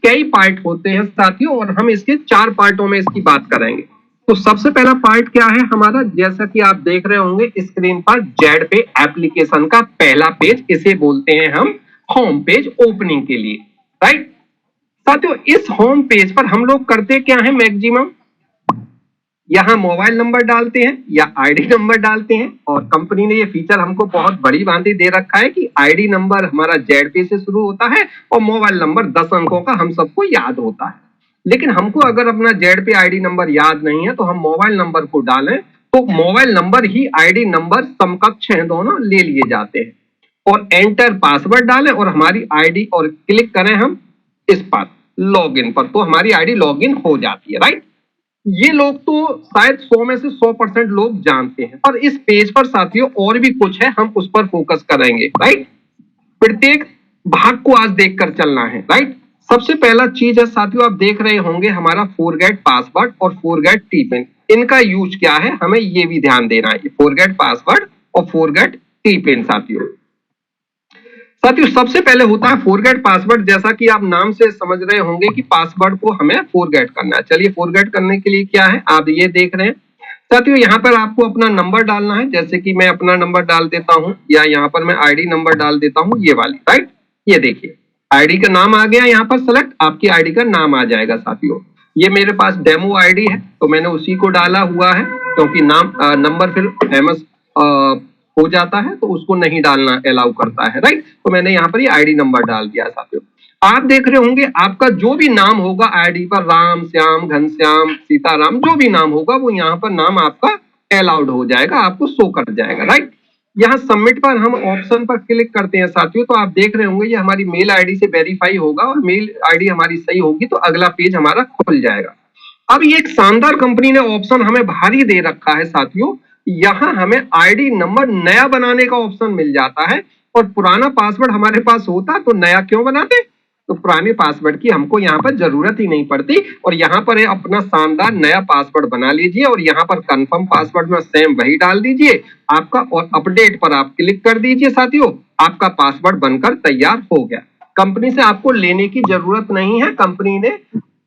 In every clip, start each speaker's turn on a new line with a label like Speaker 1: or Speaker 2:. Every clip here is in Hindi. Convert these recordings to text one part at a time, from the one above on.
Speaker 1: कई पार्ट होते हैं साथियों, और हम इसके 4 पार्टों में इसकी बात करेंगे। तो सबसे पहला पार्ट क्या है हमारा, जैसा कि आप देख रहे होंगे स्क्रीन पर, जेड पे एप्लीकेशन का पहला पेज, इसे बोलते हैं हम होम पेज ओपनिंग के लिए, राइट। साथियों इस होम पेज पर हम लोग करते क्या है, मैक्सिमम यहां मोबाइल नंबर डालते हैं या आईडी नंबर डालते हैं, और कंपनी ने ये फीचर हमको बहुत बड़ी बांधी दे रखा है कि आईडी नंबर हमारा जेड पे से शुरू होता है और मोबाइल नंबर 10 अंकों का हम सबको याद होता है। लेकिन हमको अगर अपना जेड पे आईडी नंबर याद नहीं है तो हम मोबाइल नंबर को डालें तो मोबाइल नंबर ही आईडी नंबर समकक्ष हैं, दोनों ले लिए जाते हैं। और एंटर पासवर्ड डालें और हमारी आईडी, और क्लिक करें हम इस पर लॉगिन पर, तो हमारी आईडी लॉगिन हो जाती है, राइट। ये लोग तो शायद 100 में से 100% लोग जानते हैं, और इस पेज पर साथियों और भी कुछ है, हम उस पर फोकस करेंगे, राइट। प्रत्येक भाग को आज देखकर चलना है, राइट। सबसे पहला चीज है साथियों, आप देख रहे होंगे हमारा फॉरगेट पासवर्ड और फॉरगेट टीपिन, इनका यूज क्या है हमें ये भी ध्यान देना है, फॉरगेट पासवर्ड और फॉरगेट टीपिन। साथियों सबसे पहले होता है फॉरगेट पासवर्ड, जैसा कि आप नाम से समझ रहे होंगे कि पासवर्ड को हमें फॉरगेट करना है। चलिए फॉरगेट करने के लिए क्या है आप ये देख रहे हैं साथियों, यहाँ पर आपको अपना नंबर डालना है, जैसे कि मैं अपना नंबर डाल देता हूं, या यहाँ पर मैं आईडी नंबर डाल देता हूं, ये वाली, राइट। ये देखिए आईडी का नाम आ गया, यहाँ पर सेलेक्ट आपकी आईडी का नाम आ जाएगा साथियों। ये मेरे पास डेमो आईडी है तो मैंने उसी को डाला हुआ है, क्योंकि नाम नंबर फिर फेमस हो जाता है तो उसको नहीं डालना अलाउ करता है, राइट। तो मैंने यहाँ पर ये आईडी नंबर डाल दिया साथियों। आप देख रहे होंगे आपका जो भी नाम होगा आईडी पर, राम, श्याम, घनश्याम, सीताराम, जो भी नाम होगा वो यहाँ पर नाम आपका अलाउड हो जाएगा, आपको शो कर जाएगा, राइट। यहाँ सबमिट पर हम ऑप्शन पर क्लिक करते हैं साथियों, तो आप देख रहे होंगे ये हमारी मेल आईडी से वेरीफाई होगा, और मेल आईडी हमारी सही होगी तो अगला पेज हमारा खुल जाएगा। अब ये एक शानदार कंपनी ने ऑप्शन हमें भारी दे रखा है साथियों, यहाँ हमें आईडी नंबर नया बनाने का ऑप्शन मिल जाता है, और पुराना पासवर्ड हमारे पास होता तो नया क्यों बनाते, तो पुराने पासवर्ड की हमको यहाँ पर जरूरत ही नहीं पड़ती, और यहाँ पर अपना शानदार नया पासवर्ड बना लीजिए, और यहाँ पर कंफर्म पासवर्ड में सेम वही डाल दीजिए आपका, और अपडेट पर आप क्लिक कर दीजिए साथियों, आपका पासवर्ड बनकर तैयार हो गया। कंपनी से आपको लेने की जरूरत नहीं है, कंपनी ने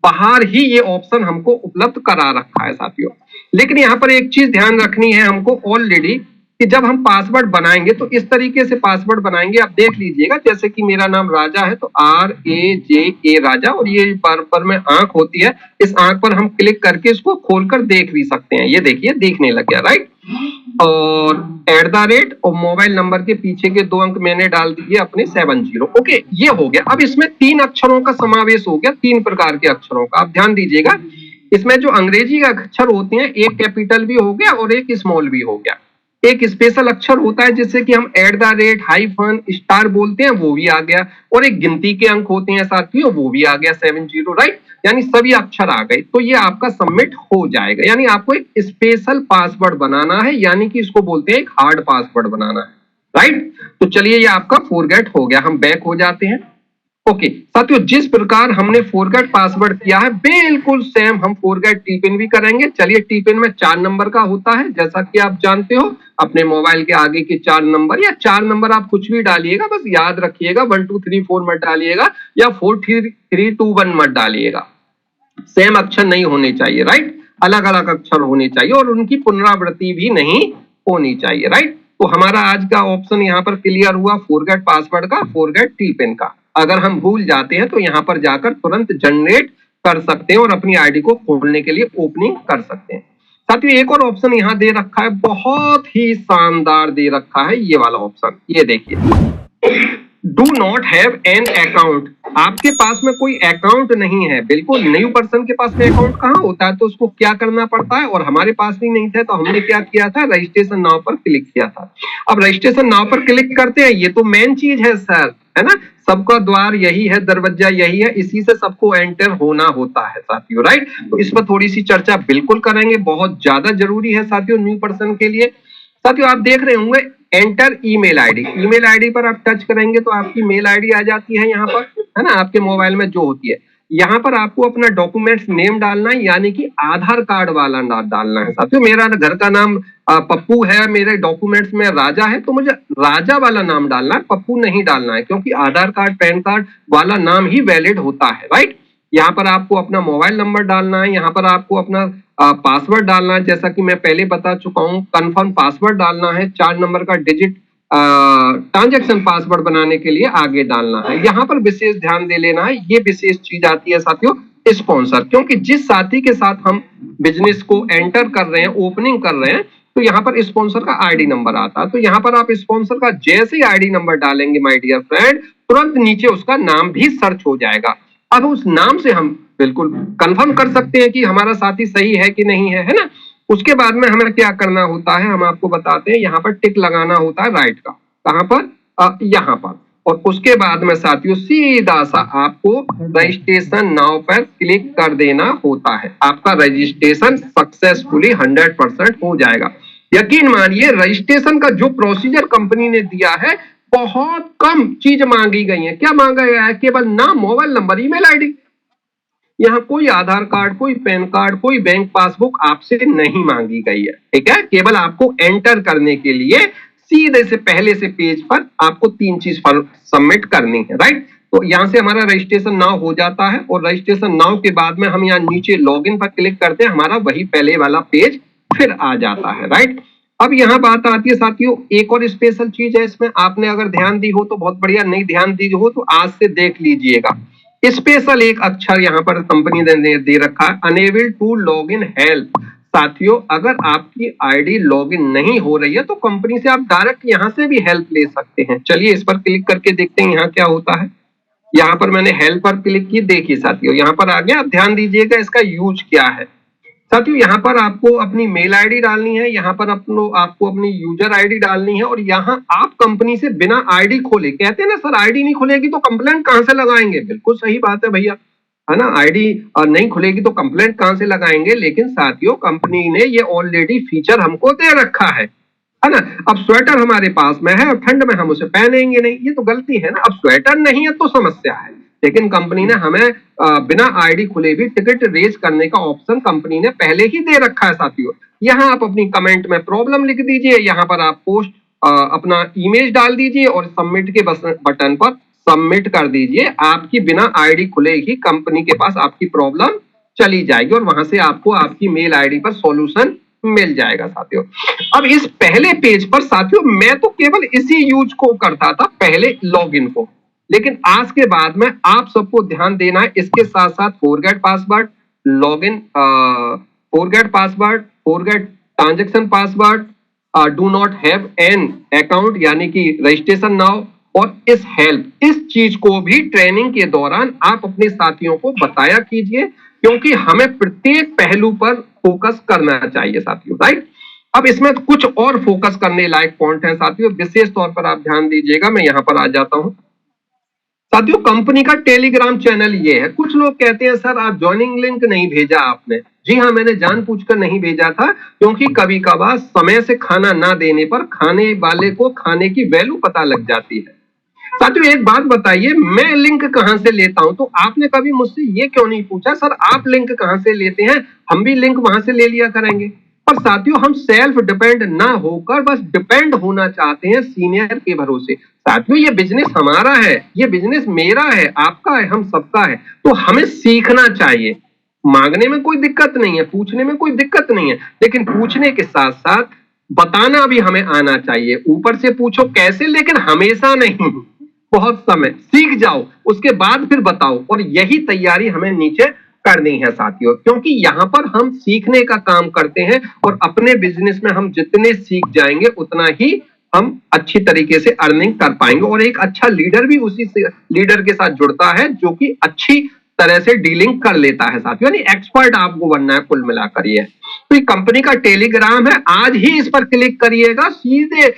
Speaker 1: बाहर ही ये ऑप्शन हमको उपलब्ध करा रखा है साथियों। लेकिन यहाँ पर एक चीज ध्यान रखनी है हमको ऑलरेडी, कि जब हम पासवर्ड बनाएंगे तो इस तरीके से पासवर्ड बनाएंगे, आप देख लीजिएगा, जैसे कि मेरा नाम राजा है तो RAJA राजा, और ये पर में आंख होती है, इस आंख पर हम क्लिक करके इसको खोलकर देख भी सकते हैं, ये देखिए दिखने लग गया, राइट। और @ और मोबाइल नंबर के पीछे के 2 अंक मैंने डाल दिए अपने 70, ओके, ये हो गया। अब इसमें 3 अक्षरों का समावेश हो गया, 3 प्रकार के अक्षरों का, आप ध्यान दीजिएगा। इसमें जो अंग्रेजी के अक्षर होते हैं, एक कैपिटल भी हो गया और एक स्मॉल भी हो गया। एक स्पेशल अक्षर होता है जिससे कि हम @ हाइफन स्टार बोलते हैं, वो भी आ गया, और एक गिनती के अंक होते हैं साथियों, वो भी आ गया 70, राइट। यानी सभी अक्षर आ गए, तो ये आपका सबमिट हो जाएगा। यानी आपको एक स्पेशल पासवर्ड बनाना है, यानी कि इसको बोलते हैं एक हार्ड पासवर्ड बनाना है, राइट। तो चलिए ये आपका फॉरगेट हो गया, हम बैक हो जाते हैं। ओके साथियों, जिस प्रकार हमने फॉरगेट पासवर्ड किया है बिल्कुल सेम हम फॉरगेट टीपिन भी करेंगे। चलिए टीपिन में 4 नंबर का होता है, जैसा कि आप जानते हो, अपने मोबाइल के आगे के 4 नंबर, या 4 नंबर आप कुछ भी डालिएगा, बस याद रखिएगा 1 2 3 4 मत डालिएगा, या 4 3 2 1 मत डालिएगा। सेम अक्षर नहीं होने चाहिए, राइट, अलग अलग अक्षर होने चाहिए, और उनकी पुनरावृत्ति भी नहीं होनी चाहिए, राइट। तो हमारा आज का ऑप्शन यहाँ पर क्लियर हुआ, फॉरगेट पासवर्ड का, फॉरगेट टीपिन का। अगर हम भूल जाते हैं तो यहाँ पर जाकर तुरंत जनरेट कर सकते हैं और अपनी आईडी को खोलने के लिए ओपनिंग कर सकते हैं। साथियों एक और ऑप्शन यहाँ दे रखा है, बहुत ही शानदार दे रखा है ये वाला ऑप्शन, ये देखिए, do not have an account. आपके पास में कोई अकाउंट नहीं है, बिल्कुल न्यू पर्सन के पास में अकाउंट कहाँ होता है, तो उसको क्या करना पड़ता है, और हमारे पास भी नहीं था तो हमने क्या किया था, रजिस्ट्रेशन नाउ पर क्लिक किया था। अब रजिस्ट्रेशन नाउ पर क्लिक करते हैं, ये तो मेन चीज है सर, है ना, सबका द्वार यही है, दरवाजा यही है, इसी से सबको एंटर होना होता है साथियों, राइट। तो इस पर थोड़ी सी चर्चा बिल्कुल करेंगे, बहुत ज्यादा जरूरी है साथियों न्यू पर्सन के लिए। साथियों आप देख रहे होंगे enter email ID, email ID पर आप टच करेंगे तो आपकी मेल आईडी आ जाती है यहाँ पर, है ना, आपके मोबाइल में जो होती है। यहाँ पर आपको अपना डॉक्यूमेंट्स नेम डालना है, यानी कि आधार कार्ड वाला डालना है साथियों। मेरा घर का नाम पप्पू है, मेरे डॉक्यूमेंट्स में राजा है, तो मुझे राजा वाला नाम डालना है, पप्पू नहीं डालना है, क्योंकि आधार कार्ड पैन कार्ड वाला नाम ही वैलिड होता है, राइट। यहाँ पर आपको अपना मोबाइल नंबर डालना है, यहाँ पर आपको अपना पासवर्ड डालना है, जैसा कि मैं पहले बता चुका हूँ। कंफर्म पासवर्ड डालना है, 4 नंबर का डिजिट ट्रांजैक्शन पासवर्ड बनाने के लिए आगे डालना है। यहाँ पर विशेष ध्यान दे लेना है, ये विशेष चीज आती है साथियों स्पॉन्सर, क्योंकि जिस साथी के साथ हम बिजनेस को एंटर कर रहे हैं, ओपनिंग कर रहे हैं, तो यहाँ पर स्पॉन्सर का आईडी नंबर आता है। तो यहाँ पर आप स्पॉन्सर का जैसे ही आईडी नंबर डालेंगे माय डियर फ्रेंड, तुरंत नीचे उसका नाम भी सर्च हो जाएगा। अब उस नाम से हम बिल्कुल कंफर्म कर सकते हैं कि हमारा साथी सही है कि नहीं है ना। उसके बाद में हमें क्या करना होता है, हम आपको बताते हैं। यहाँ पर टिक लगाना होता है राइट का, कहां पर, यहाँ पर। और उसके बाद में साथियों सीधा सा आपको रजिस्ट्रेशन नाउ पर क्लिक कर देना होता है। आपका रजिस्ट्रेशन सक्सेसफुली 100% हो जाएगा। यकीन मानिए रजिस्ट्रेशन का जो प्रोसीजर कंपनी ने दिया है, बहुत कम चीज मांगी गई है। क्या मांगा गया है? केवल नाम, मोबाइल नंबर, ईमेल आईडी। यहाँ कोई आधार कार्ड, कोई पैन कार्ड, कोई बैंक पासबुक आपसे नहीं मांगी गई है, ठीक है। केवल आपको एंटर करने के लिए सीधे से पहले से पेज पर आपको 3 चीज सबमिट करनी है, राइट। तो यहाँ से हमारा रजिस्ट्रेशन नाउ हो जाता है, और रजिस्ट्रेशन नाउ के बाद में हम यहाँ नीचे लॉगिन पर क्लिक करते हैं, हमारा वही पहले वाला पेज फिर आ जाता है, राइट। अब यहाँ बात आती है साथियों, एक और स्पेशल चीज है इसमें, आपने अगर ध्यान दी हो तो बहुत बढ़िया, नहीं ध्यान दी हो तो आज से देख लीजिएगा। स्पेशल एक अक्षर यहाँ पर कंपनी ने दे रखा है, unable to log in help. साथियों अगर आपकी आईडी लॉगिन नहीं हो रही है तो कंपनी से आप डायरेक्ट यहाँ से भी हेल्प ले सकते हैं। चलिए इस पर क्लिक करके देखते हैं यहाँ क्या होता है। यहाँ पर मैंने हेल्प पर क्लिक की, देखिए साथियों यहाँ पर आ गया। अब ध्यान दीजिएगा इसका यूज क्या है। साथियों यहाँ पर आपको अपनी मेल आईडी डालनी है, यहाँ पर आपको अपनी यूजर आईडी डालनी है, और यहाँ आप कंपनी से बिना आईडी खोले, कहते हैं ना सर आईडी नहीं खुलेगी तो कंप्लेंट कहां से लगाएंगे, बिल्कुल सही बात है भैया, है ना। आईडी नहीं खुलेगी तो कंप्लेंट कहां से लगाएंगे। लेकिन साथियों कंपनी ने ये ऑलरेडी फीचर हमको दे रखा है ना। अब स्वेटर हमारे पास में है और ठंड में हम उसे पहनेंगे नहीं, ये तो गलती है ना। अब स्वेटर नहीं है तो समस्या है, लेकिन कंपनी ने हमें बिना आईडी खुले भी टिकट रेज करने का ऑप्शन कंपनी ने पहले ही दे रखा है साथियों। यहाँ आप अपनी कमेंट में प्रॉब्लम लिख दीजिए, यहाँ पर आप पोस्ट अपना इमेज डाल दीजिए और सबमिट के बटन पर सबमिट कर दीजिए। आपकी बिना आईडी खुले ही कंपनी के पास आपकी प्रॉब्लम चली जाएगी और वहां से आपको आपकी मेल आईडी पर सॉल्यूशन मिल जाएगा साथियों। अब इस पहले पेज पर साथियों मैं तो केवल इसी यूज को करता था पहले, लॉगिन को, लेकिन आज के बाद में आप सबको ध्यान देना है। इसके साथ साथ forget password, login, forget password, forget transaction password, do not have an account यानी कि रजिस्ट्रेशन नाउ, और इस हेल्प, इस चीज को भी ट्रेनिंग के दौरान आप अपने साथियों को बताया कीजिए, क्योंकि हमें प्रत्येक पहलू पर फोकस करना चाहिए साथियों, राइट। अब इसमें कुछ और फोकस करने लायक पॉइंट है साथियों, विशेष तौर पर आप ध्यान दीजिएगा। मैं यहाँ पर आ जाता हूं साथियों। कंपनी का टेलीग्राम चैनल ये है। कुछ लोग कहते हैं सर आप ज्वाइनिंग लिंक नहीं भेजा आपने। जी हाँ, मैंने जानबूझकर नहीं भेजा था, क्योंकि कभी कभार समय से खाना ना देने पर खाने वाले को खाने की वैल्यू पता लग जाती है। साथियों एक बात बताइए, मैं लिंक कहां से लेता हूं? तो आपने कभी मुझसे ये क्यों नहीं पूछा सर आप लिंक कहां से लेते हैं, हम भी लिंक वहां से ले लिया करेंगे। पर साथियों हम सेल्फ डिपेंड ना होकर बस डिपेंड होना चाहते हैं सीनियर के भरोसे। साथियों ये बिजनेस हमारा है, ये बिजनेस मेरा है, आपका है, हम सबका है, तो हमें सीखना चाहिए। मांगने में कोई दिक्कत नहीं है, पूछने में कोई दिक्कत नहीं है, लेकिन पूछने के साथ साथ बताना भी हमें आना चाहिए। ऊपर से पूछो कैसे, लेकिन हमेशा नहीं, बहुत समय सीख जाओ उसके बाद फिर बताओ। और यही तैयारी हमें नीचे करनी है साथियों, क्योंकि यहाँ पर हम सीखने का काम करते हैं और अपने बिजनेस में हम जितने सीख जाएंगे उतना ही हम अच्छी तरीके से अर्निंग कर पाएंगे। और एक अच्छा लीडर भी उसी से लीडर के साथ जुड़ता है जो कि अच्छी तरह से डीलिंग कर लेता है साथियों, यानी एक्सपर्ट आपको बनना है कुल मिलाकर। ये तो ये कंपनी का टेलीग्राम है, आज ही इस पर क्लिक करिएगा, सीधे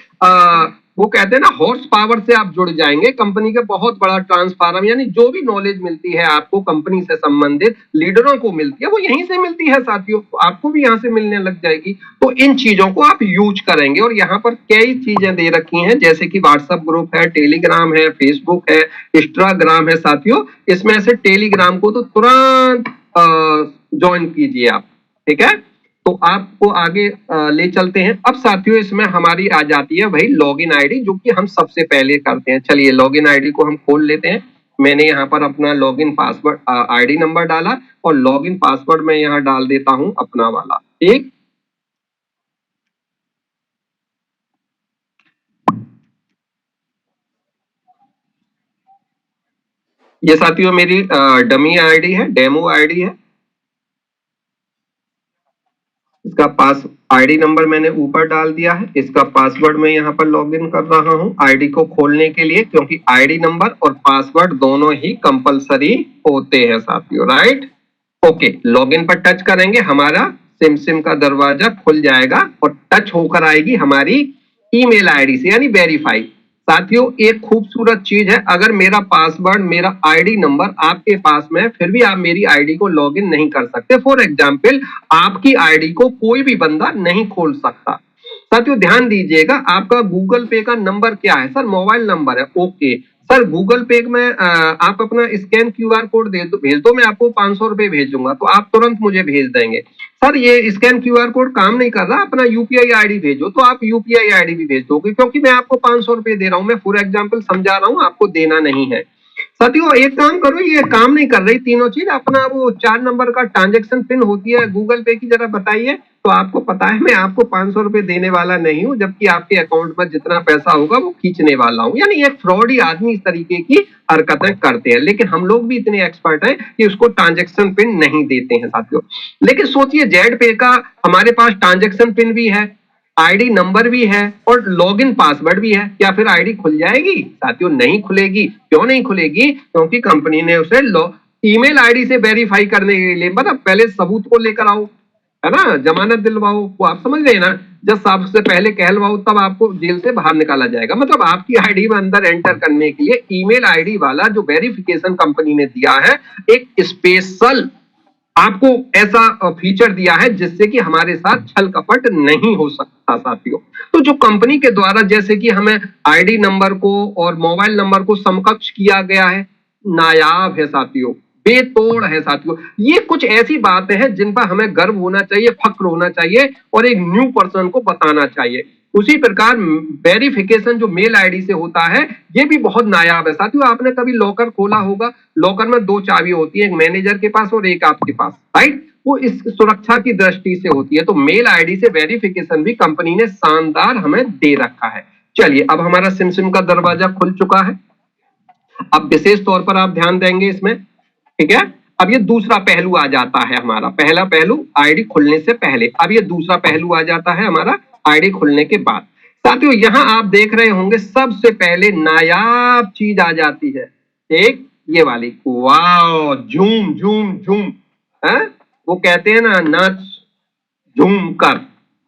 Speaker 1: वो कहते हैं ना हॉर्स पावर से आप जुड़ जाएंगे। कंपनी के बहुत बड़ा ट्रांसफार्म, यानी जो भी नॉलेज मिलती है आपको कंपनी से संबंधित लीडरों को मिलती है वो यहीं से मिलती है साथियों, तो आपको भी यहाँ से मिलने लग जाएगी। तो इन चीजों को आप यूज करेंगे। और यहाँ पर कई चीजें दे रखी हैं, जैसे कि व्हाट्सएप ग्रुप है, टेलीग्राम है, फेसबुक है, इंस्टाग्राम है साथियों। इसमें से टेलीग्राम को तो तुरंत ज्वाइन कीजिए आप, ठीक है। तो आपको आगे ले चलते हैं। अब साथियों इसमें हमारी आ जाती है वही लॉगिन आईडी, जो कि हम सबसे पहले करते हैं। चलिए लॉगिन आईडी को हम खोल लेते हैं मैंने यहाँ पर अपना लॉगिन पासवर्ड आईडी नंबर डाला और लॉगिन पासवर्ड मैं यहाँ डाल देता हूं अपना वाला। ठीक, ये साथियों मेरी डमी आईडी है, डेमो आईडी है। इसका पास आईडी नंबर मैंने ऊपर डाल दिया है। इसका पासवर्ड मैं यहाँ पर लॉगिन कर रहा हूँ आईडी को खोलने के लिए, क्योंकि आईडी नंबर और पासवर्ड दोनों ही कंपलसरी होते हैं साथियों, राइट। ओके, लॉगिन पर टच करेंगे, हमारा सिम का दरवाजा खुल जाएगा और टच होकर आएगी हमारी ईमेल आईडी से, यानी वेरीफाई। साथियों एक खूबसूरत चीज है, अगर मेरा पासवर्ड मेरा आईडी नंबर आपके पास में है फिर भी आप मेरी आईडी को लॉगिन नहीं कर सकते। फॉर एग्जाम्पल आपकी आईडी को कोई भी बंदा नहीं खोल सकता। साथियों ध्यान दीजिएगा, आपका गूगल पे का नंबर क्या है? सर मोबाइल नंबर है। ओके सर, गूगल पे में आप अपना स्कैन क्यूआर कोड भेज दो, मैं आपको 500 रुपए भेजूंगा, तो आप तुरंत मुझे भेज देंगे। सर ये स्कैन क्यूआर कोड काम नहीं कर रहा, अपना यूपीआई आईडी भेजो, तो आप यूपीआई आईडी भी भेज दोगे, क्योंकि मैं आपको 500 रुपए दे रहा हूं, मैं फॉर एग्जाम्पल समझा रहा हूं, आपको देना नहीं है। साथियों एक काम करो, ये काम नहीं कर रही तीनों चीज, अपना वो 4 नंबर का ट्रांजेक्शन पिन होती है गूगल पे की, जरा बताइए। तो आपको पता है मैं आपको 500 रुपए देने वाला नहीं हूं, जबकि आपके अकाउंट में जितना पैसा होगा वो खींचने वाला हूं। यानी एक फ्रॉडी आदमी इस तरीके की हरकतें करते हैं, लेकिन हम लोग भी इतने एक्सपर्ट हैं कि उसको ट्रांजेक्शन पिन नहीं देते हैं साथियों। लेकिन सोचिए जेड पे का हमारे पास ट्रांजेक्शन पिन भी है, आईडी नंबर भी है और लॉगिन पासवर्ड भी है, क्या फिर आईडी खुल जाएगी? साथियों नहीं खुलेगी। क्यों नहीं खुलेगी? क्योंकि कंपनी ने उसे ईमेल आईडी से वेरीफाई करने के लिए, मतलब पहले सबूत को लेकर आओ, है ना, जमानत दिलवाओ, वो आप समझ रहे हैं ना, जब सबसे पहले कहलवाओ तब आपको जेल से बाहर निकाला जाएगा। मतलब आपकी आईडी में अंदर एंटर करने के लिए ईमेल आईडी वाला जो वेरिफिकेशन कंपनी ने दिया है, एक स्पेशल आपको ऐसा फीचर दिया है जिससे कि हमारे साथ छल कपट नहीं हो सकता साथियों। तो जो कंपनी के द्वारा जैसे कि हमें आईडी नंबर को और मोबाइल नंबर को समकक्ष किया गया है, नायाब है साथियों, बेतोड़ है साथियों। ये कुछ ऐसी बातें हैं जिन पर हमें गर्व होना चाहिए, फक्र होना चाहिए और एक न्यू पर्सन को बताना चाहिए। उसी प्रकार वेरिफिकेशन जो मेल आईडी से होता है ये भी बहुत नायाब है साथियों। आपने कभी लॉकर खोला होगा, लॉकर में 2 चाबी होती है, एक मैनेजर के पास और एक आपके पास, राइट। वो इस सुरक्षा की दृष्टि से होती है। तो मेल आईडी से वेरिफिकेशन भी कंपनी ने शानदार हमें दे रखा है। चलिए अब हमारा सिम का दरवाजा खुल चुका है। अब विशेष तौर पर आप ध्यान देंगे इसमें, ठीक है। अब ये दूसरा पहलू आ जाता है हमारा, पहला पहलू आईडी खुलने से पहले, अब ये दूसरा पहलू आ जाता है हमारा आईडी खुलने के बाद। साथियों यहां आप देख रहे होंगे सबसे पहले नायाब चीज आ जाती है, एक ये वाली, वाओ, झूम झूम झूम, है वो कहते हैं ना, नाच झूम कर।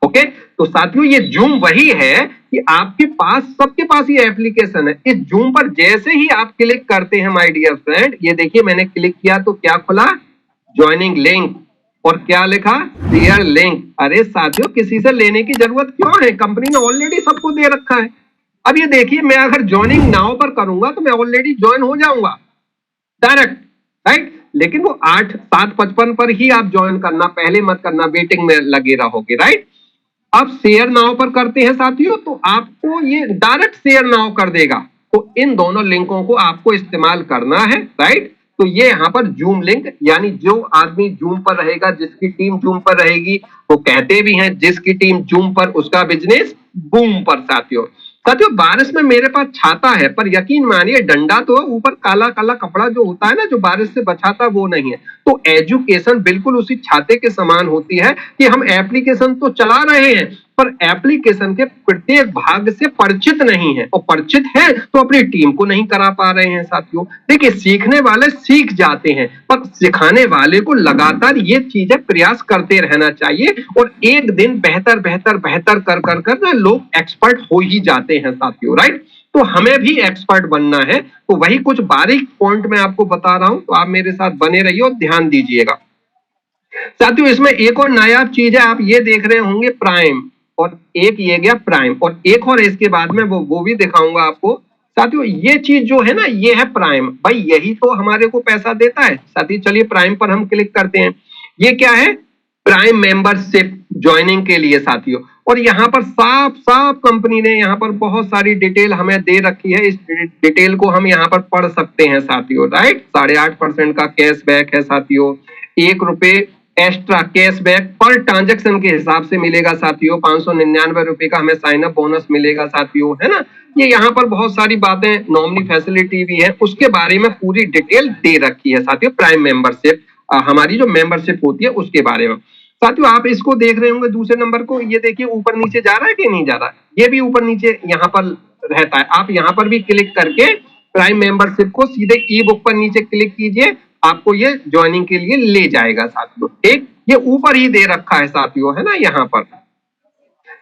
Speaker 1: ओके, तो साथियों ये जूम वही है कि आपके पास, सबके पास ये एप्लीकेशन है। इस जूम पर जैसे ही आप क्लिक करते हैं माय डियर फ्रेंड, ये देखिए मैंने क्लिक किया तो क्या खुला, ज्वाइनिंग लिंक, और क्या लिखा, शेयर लिंक। अरे साथियों किसी से लेने की जरूरत क्यों है, कंपनी ने ऑलरेडी सबको दे रखा है। अब ये देखिए मैं अगर ज्वाइनिंग नाउ पर करूंगा तो मैं ऑलरेडी ज्वाइन हो जाऊंगा डायरेक्ट, राइट। लेकिन वो 7:55 पर ही आप ज्वाइन करना, पहले मत करना, वेटिंग में लगे रहोगे, राइट। अब शेयर नाउ पर करते हैं साथियों तो आपको ये डायरेक्ट शेयर नाउ कर देगा। तो इन दोनों लिंकों को आपको इस्तेमाल करना है, राइट। तो ये यहाँ पर जूम लिंक, यानी जो आदमी जूम पर रहेगा, जिसकी टीम जूम पर रहेगी, वो कहते भी हैं जिसकी टीम जूम पर उसका बिजनेस बूम पर। साथियों बारिश में मेरे पास छाता है, पर यकीन मानिए डंडा तो ऊपर काला काला कपड़ा जो होता है ना, जो बारिश से बचाता, वो नहीं है। तो एजुकेशन बिल्कुल उसी छाते के समान होती है कि हम एप्लीकेशन तो चला रहे हैं पर एप्लीकेशन के प्रत्येक भाग से परिचित नहीं है, और परिचित है तो अपनी टीम को नहीं करा पा रहे हैं साथियों। देखिए सीखने वाले सीख जाते हैं, पर सिखाने वाले को लगातार ये चीजें प्रयास करते रहना चाहिए, और एक दिन बेहतर बेहतर बेहतर कर कर कर ना लोग एक्सपर्ट हो ही जाते हैं साथियों, राइट। तो हमें भी एक्सपर्ट बनना है, तो वही कुछ बारीक पॉइंट मैं आपको बता रहा हूं, तो आप मेरे साथ बने रहिए और ध्यान दीजिएगा साथियों। इसमें एक और नायाब चीज है, आप ये देख रहे होंगे प्राइम, और एक ये गया प्राइम, और एक और इसके बाद में वो भी दिखाऊंगा आपको साथियों। ये चीज जो है ना, ये है प्राइम, भाई यही तो हमारे को पैसा देता है साथियों। चलिए प्राइम पर हम क्लिक करते हैं। ये क्या है, प्राइम मेंबरशिप ज्वाइनिंग के लिए साथियों। और यहाँ पर साफ साफ कंपनी ने यहाँ पर बहुत सारी डिटेल हमें दे रखी है। इस डिटेल को हम यहाँ पर पढ़ सकते हैं साथियों, राइट। 8.5% का कैशबैक है साथियों, ₹1 एक्स्ट्रा कैशबैक पर ट्रांजेक्शन के हिसाब से मिलेगा साथियों, ₹599 का हमें साइन अप बोनस मिलेगा साथियों, है ना। ये यहाँ पर बहुत सारी बातें, नॉमिनी फैसिलिटी भी है, उसके बारे में पूरी डिटेल दे रखी है साथियों। प्राइम मेंबरशिप, हमारी जो मेंबरशिप होती है उसके बारे में साथियों। आप इसको देख रहे होंगे दूसरे नंबर को, ये देखिए ऊपर नीचे जा रहा है कि नहीं जा रहा है, ये भी ऊपर नीचे यहाँ पर रहता है। आप यहाँ पर भी क्लिक करके प्राइम मेंबरशिप को सीधे ई बुक पर नीचे क्लिक कीजिए, आपको ये ज्वाइनिंग के लिए ले जाएगा साथियों। एक ये ऊपर ही दे रखा है साथियों, है ना। यहाँ पर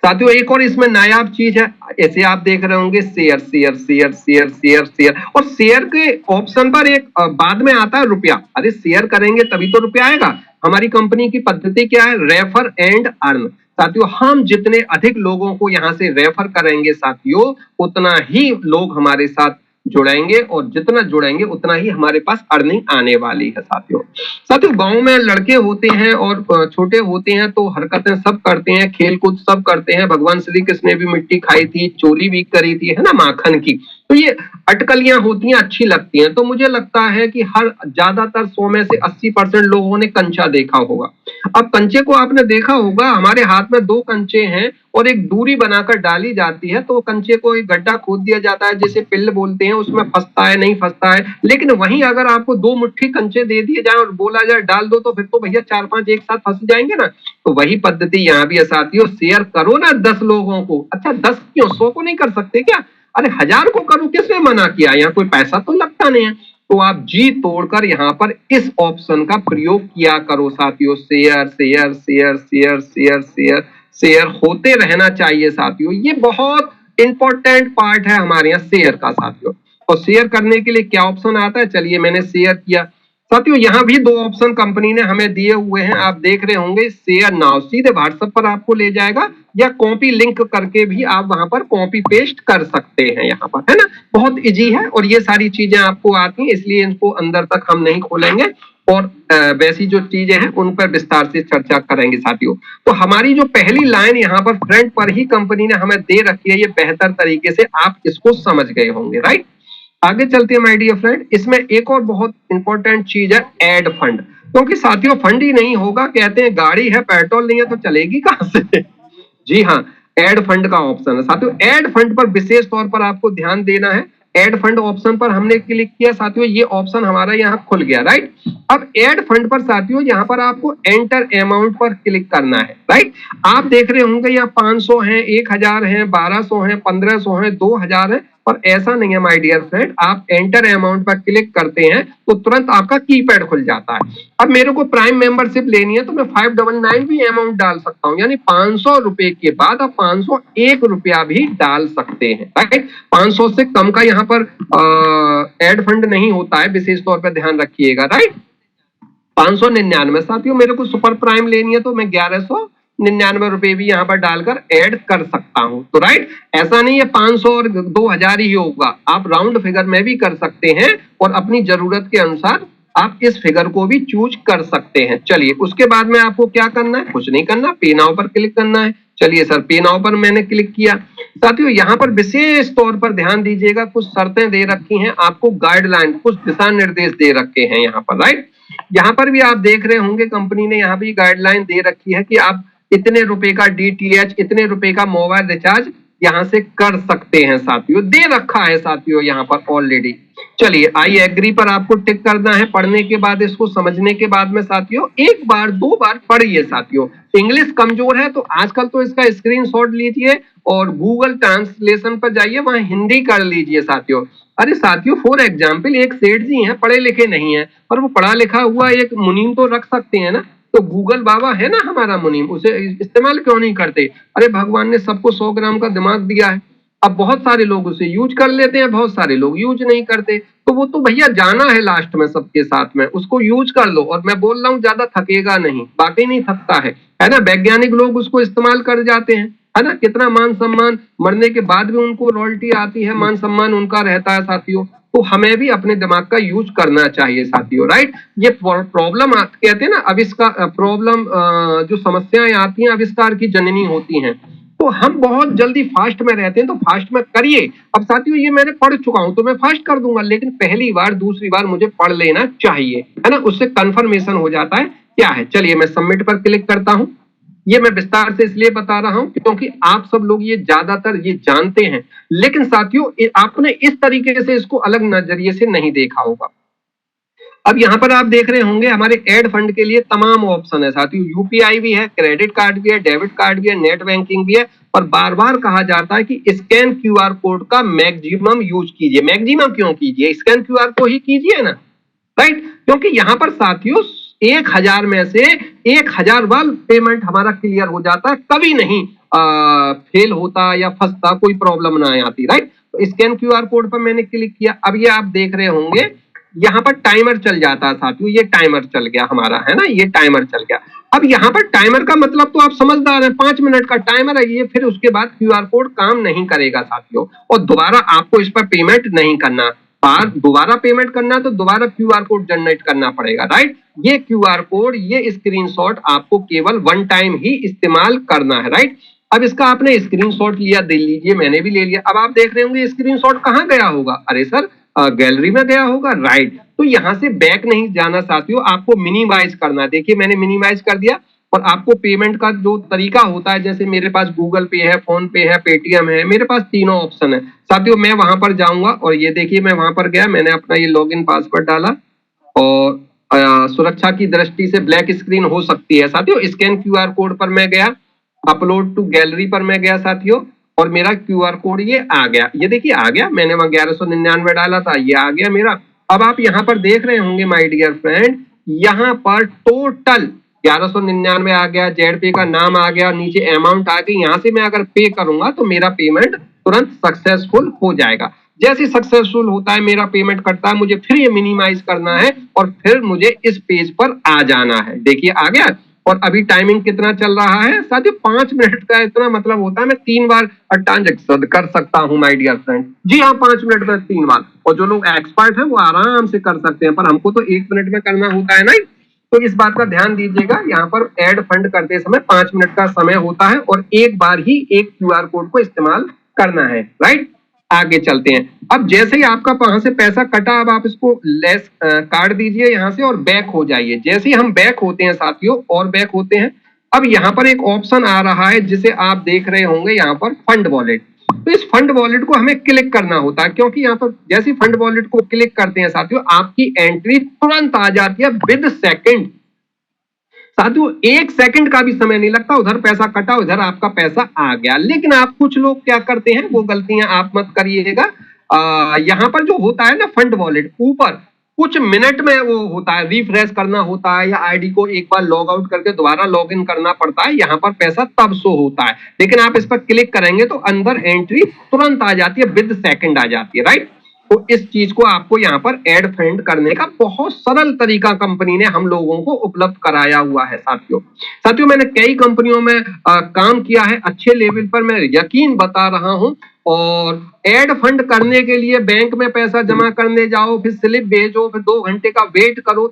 Speaker 1: साथियों एक और इसमें नायाब चीज है, ऐसे आप देख रहे होंगे share share share share share share, और शेयर के ऑप्शन पर एक बाद में आता है रुपया। अरे शेयर करेंगे तभी तो रुपया आएगा। हमारी कंपनी की पद्धति क्या है, रेफर एंड अर्न साथियों। हम जितने अधिक लोगों को यहाँ से रेफर करेंगे साथियों, उतना ही लोग हमारे साथ जुड़ेंगे, और जितना जुड़ेंगे उतना ही हमारे पास अर्निंग आने वाली है साथियों। साथियों गांव में लड़के होते हैं और छोटे होते हैं तो हरकतें सब करते हैं, खेल कूद सब करते हैं। भगवान श्री कृष्ण ने भी मिट्टी खाई थी, चोरी भी करी थी, है ना, माखन की। तो ये अटकलियां होती हैं, अच्छी लगती हैं। तो मुझे लगता है कि हर ज्यादातर 100 में से 80% लोगों ने कंचा देखा होगा। अब कंचे को आपने देखा होगा, हमारे हाथ में 2 कंचे हैं और एक दूरी बनाकर डाली जाती है, तो कंचे को एक गड्ढा खोद दिया जाता है, जिसे पिल्ल बोलते हैं, उसमें फंसता है नहीं फंसता है। लेकिन वहीं अगर आपको 2 मुट्ठी कंचे दे दिए जाए और बोला जाए डाल दो, तो फिर तो भैया 4-5 एक साथ फंस जाएंगे ना। तो वही पद्धति यहाँ भी है साथियों, शेयर करो ना 10 लोगों को। अच्छा 10 क्यों, 100 को नहीं कर सकते क्या? अरे 1000 को करो, किसने मना किया? यहाँ कोई पैसा तो लगता नहीं है। तो आप जी तोड़कर यहाँ पर इस ऑप्शन का प्रयोग किया करो साथियों। Share share share share share share share होते रहना चाहिए साथियों। ये बहुत इंपॉर्टेंट पार्ट है हमारे यहाँ शेयर का साथियों। और शेयर करने के लिए क्या ऑप्शन आता है, चलिए मैंने शेयर किया साथियों। यहाँ भी 2 ऑप्शन कंपनी ने हमें दिए हुए हैं, आप देख रहे होंगे। शेयर नाउ सीधे व्हाट्सएप पर आपको ले जाएगा, या कॉपी लिंक करके भी आप वहां पर कॉपी पेस्ट कर सकते हैं यहाँ पर, है ना। बहुत इजी है और ये सारी चीजें आपको आती हैं, इसलिए इनको अंदर तक हम नहीं खोलेंगे और वैसी जो चीजें हैं उन पर विस्तार से चर्चा करेंगे साथियों। तो हमारी जो पहली लाइन यहाँ पर फ्रंट पर ही कंपनी ने हमें दे रखी है, ये बेहतर तरीके से आप इसको समझ गए होंगे, राइट। आगे चलते हैं माय डियर फ्रेंड। इसमें एक और बहुत इंपॉर्टेंट चीज है, ऐड फंड। क्योंकि साथियों फंड ही नहीं होगा, कहते हैं गाड़ी है पेट्रोल नहीं है तो चलेगी कहां से। जी हाँ, ऐड फंड का ऑप्शन है साथियों। ऐड फंड पर विशेष तौर पर आपको ध्यान देना है। ऐड फंड ऑप्शन पर हमने क्लिक किया साथियों, ये ऑप्शन हमारा यहाँ खुल गया, राइट। अब ऐड फंड पर साथियों यहाँ पर आपको एंटर अमाउंट पर क्लिक करना है, राइट। आप देख रहे होंगे यहाँ 500 है, 1000 है, 1200 है, 1500 है, 2000 है, पर ऐसा नहीं है माय डियर फ्रेंड। आप एंटर अमाउंट पर क्लिक करते हैं तो तुरंत आपका कीपैड खुल जाता है। अब मेरे को प्राइम मेंबरशिप लेनी है तो मैं 599 भी अमाउंट डाल सकता हूँ, यानी 500 रुपए के बाद आप 501 रुपया भी डाल सकते हैं, राइट। 500 से कम का यहाँ पर एड फंड नहीं होता है, विशेष तौर पर ध्यान रखिएगा, राइट। 599 साथियों मेरे को सुपर प्राइम लेनी है तो मैं 1199 रुपए भी यहाँ पर डालकर ऐड कर सकता हूं। तो राइट, ऐसा नहीं है 500 और 2000 ही होगा, आप राउंड फिगर में भी कर सकते हैं और अपनी जरूरत के अनुसार आप इस फिगर को भी चूज कर सकते हैं। चलिए उसके बाद में आपको क्या करना है, कुछ नहीं करना, पे नाउ पर क्लिक करना है। चलिए सर, पे नाउ पर मैंने क्लिक किया। साथियों यहाँ पर विशेष तौर पर ध्यान दीजिएगा, कुछ शर्तें दे रखी हैं आपको, गाइडलाइन, कुछ दिशा निर्देश दे रखे हैं यहाँ पर, राइट। यहाँ पर भी आप देख रहे होंगे कंपनी ने यहाँ भी गाइडलाइन दे रखी है कि आप इतने रुपए का डीटीएच, इतने रुपए का मोबाइल रिचार्ज यहाँ से कर सकते हैं साथियों, दे रखा है साथियों यहाँ पर ऑलरेडी। चलिए आई एग्री पर आपको टिक करना है। पढ़ने के बाद, इसको समझने के बाद में साथियों एक बार 2 बार पढ़िए साथियों। इंग्लिश कमजोर है तो आजकल तो इसका स्क्रीनशॉट लीजिए और गूगल ट्रांसलेशन पर जाइए, वहां हिंदी कर लीजिए साथियों। अरे साथियों फॉर एग्जाम्पल एक सेठ जी हैं, पढ़े लिखे नहीं है, पर वो पढ़ा लिखा हुआ एक मुनीम तो रख सकते हैं ना। तो गूगल बाबा है ना हमारा मुनीम, उसे इस्तेमाल क्यों नहीं करते? अरे भगवान ने सबको 100 ग्राम का दिमाग दिया है, अब बहुत सारे लोग उसे यूज कर लेते हैं, बहुत सारे लोग यूज नहीं करते। तो वो तो भैया जाना है लास्ट में सबके साथ में, उसको यूज कर लो। और मैं बोल रहा हूँ ज्यादा थकेगा नहीं, बाकी नहीं थकता है ना। वैज्ञानिक लोग उसको इस्तेमाल कर जाते हैं, है ना। कितना मान सम्मान, मरने के बाद भी उनको रॉयल्टी आती है, मान सम्मान उनका रहता है साथियों। तो हमें भी अपने दिमाग का यूज करना चाहिए साथियों, राइट। ये प्रॉब्लम कहते हैं ना, आविष्कार प्रॉब्लम, जो समस्याएं आती हैं आविष्कार की जननी होती हैं। तो तो हम बहुत जल्दी फास्ट में रहते हैं, तो फास्ट में करिए। अब साथियों ये मैंने पढ़ चुका हूं तो मैं फास्ट कर दूंगा, लेकिन पहली बार दूसरी बार मुझे पढ़ लेना चाहिए, है ना, उससे कंफर्मेशन हो जाता है क्या है। चलिए मैं सबमिट पर क्लिक करता हूं। ये मैं विस्तार से इसलिए बता रहा हूं क्योंकि आप सब लोग ये ज्यादातर ये जानते हैं, लेकिन साथियों आपने इस तरीके से इसको अलग नजरिए से नहीं देखा होगा। अब यहाँ पर आप देख रहे होंगे हमारे एड फंड के लिए तमाम ऑप्शन है साथियों, यूपीआई भी है, क्रेडिट कार्ड भी है, डेबिट कार्ड भी है, नेट बैंकिंग भी है, और बार बार कहा जाता है कि स्कैन क्यूआर कोड का मैक्सिमम यूज कीजिए। मैक्सिमम क्यों कीजिए, स्कैन क्यूआर को ही कीजिए ना, राइट, क्योंकि यहाँ पर साथियों 1000 में से 1000 बार पेमेंट हमारा क्लियर हो जाता है, कभी नहीं फेल होता या फंसता, कोई प्रॉब्लम ना आती, राइट। तो स्कैन क्यूआर कोड पर मैंने क्लिक किया। अब ये आप देख रहे होंगे यहाँ पर टाइमर चल जाता है साथियों, ये टाइमर चल गया हमारा, है ना, ये टाइमर चल गया। अब यहाँ पर टाइमर का मतलब तो आप समझदार हैं, 5 मिनट का टाइमर है ये, फिर उसके बाद क्यूआर कोड काम नहीं करेगा साथियों, और दोबारा आपको इस पर पेमेंट नहीं करना। दोबारा पेमेंट करना तो दोबारा क्यूआर कोड जनरेट करना पड़ेगा, राइट। ये क्यूआर कोड, ये स्क्रीनशॉट आपको केवल 1 टाइम ही इस्तेमाल करना है, राइट। अब इसका आपने स्क्रीनशॉट लिया, दे लीजिए, मैंने भी ले लिया। अब आप देख रहे होंगे स्क्रीनशॉट कहाँ गया होगा, अरे सर गैलरी में गया होगा, राइट। तो यहां से बैक नहीं जाना साथियों, आपको मिनिमाइज करना। देखिए मैंने मिनिमाइज कर दिया, और आपको पेमेंट का जो तरीका होता है, जैसे मेरे पास गूगल पे है, फोन पे है, पेटीएम है, मेरे पास तीनों ऑप्शन है साथियों। मैं वहां पर जाऊंगा और ये देखिए मैं वहां पर गया, मैंने अपना ये लॉगिन पासवर्ड डाला, और सुरक्षा की दृष्टि से ब्लैक स्क्रीन हो सकती है साथियों। स्कैन क्यूआर कोड पर मैं गया, अपलोड टू गैलरी पर मैं गया साथियों, और मेरा क्यूआर कोड ये आ गया, ये देखिए आ गया, मैंने वहां 1199 डाला था, ये आ गया मेरा। अब आप यहाँ पर देख रहे होंगे माय डियर फ्रेंड, यहाँ पर टोटल 1199 आ गया, जेड पे का नाम आ गया, नीचे अमाउंट आ गई। यहाँ से मैं अगर पे करूंगा तो मेरा पेमेंट तुरंत सक्सेसफुल हो जाएगा। जैसे सक्सेसफुल होता है, मेरा पेमेंट करता है, मुझे फिर ये मिनिमाइज करना है और फिर मुझे इस पेज पर आ जाना है। देखिए आ गया, और अभी टाइमिंग कितना चल रहा है साथियों, 5 मिनट का। इतना मतलब होता है मैं 3 बार ट्रांजेक्शन कर सकता हूं माय डियर फ्रेंड। जी हाँ, 5 मिनट में 3 बार, और जो लोग एक्सपर्ट हैं वो आराम से कर सकते हैं, पर हमको तो 1 मिनट में करना होता है ना। तो इस बात का ध्यान दीजिएगा, यहाँ पर एड फंड करते समय 5 मिनट का समय होता है, और एक बार ही एक क्यूआर कोड को इस्तेमाल करना है, राइट। आगे चलते हैं। अब जैसे ही आपका वहां से पैसा कटा, अब आप इसको लेस काट दीजिए यहाँ से और बैक हो जाइए। जैसे ही हम बैक होते हैं साथियों, और बैक होते हैं, अब यहाँ पर एक ऑप्शन आ रहा है जिसे आप देख रहे होंगे यहाँ पर फंड वॉलेट। तो इस फंड वॉलेट को हमें क्लिक करना होता है, क्योंकि यहाँ पर जैसे फंड वॉलेट को क्लिक करते हैं साथियों, आपकी एंट्री तुरंत आ जाती है विद सेकेंड साथियों। 1 सेकंड का भी समय नहीं लगता, उधर पैसा कटा, उधर आपका पैसा आ गया। लेकिन आप कुछ लोग क्या करते हैं, वो गलतियां आप मत करिएगा। यहाँ पर जो होता है ना फंड वॉलेट, ऊपर कुछ मिनट में वो होता है, रिफ्रेश करना होता है, या आईडी को एक बार लॉग आउट करके दोबारा लॉग इन करना पड़ता है, यहाँ पर पैसा तब शो होता है। लेकिन आप इस पर क्लिक करेंगे तो अंदर एंट्री तुरंत आ जाती है, विद सेकंड आ जाती है, राइट। तो इस चीज को आपको यहाँ पर एड फंड करने का बहुत सरल तरीका कंपनी ने हम लोगों को उपलब्ध कराया हुआ है साथियों। मैंने कई कंपनियों में काम किया है, अच्छे लेवल पर, मैं यकीन बता रहा हूं। और एड फंड करने के लिए बैंक में पैसा जमा करने जाओ, फिर स्लिप भेजो, फिर 2 घंटे का वेट करो,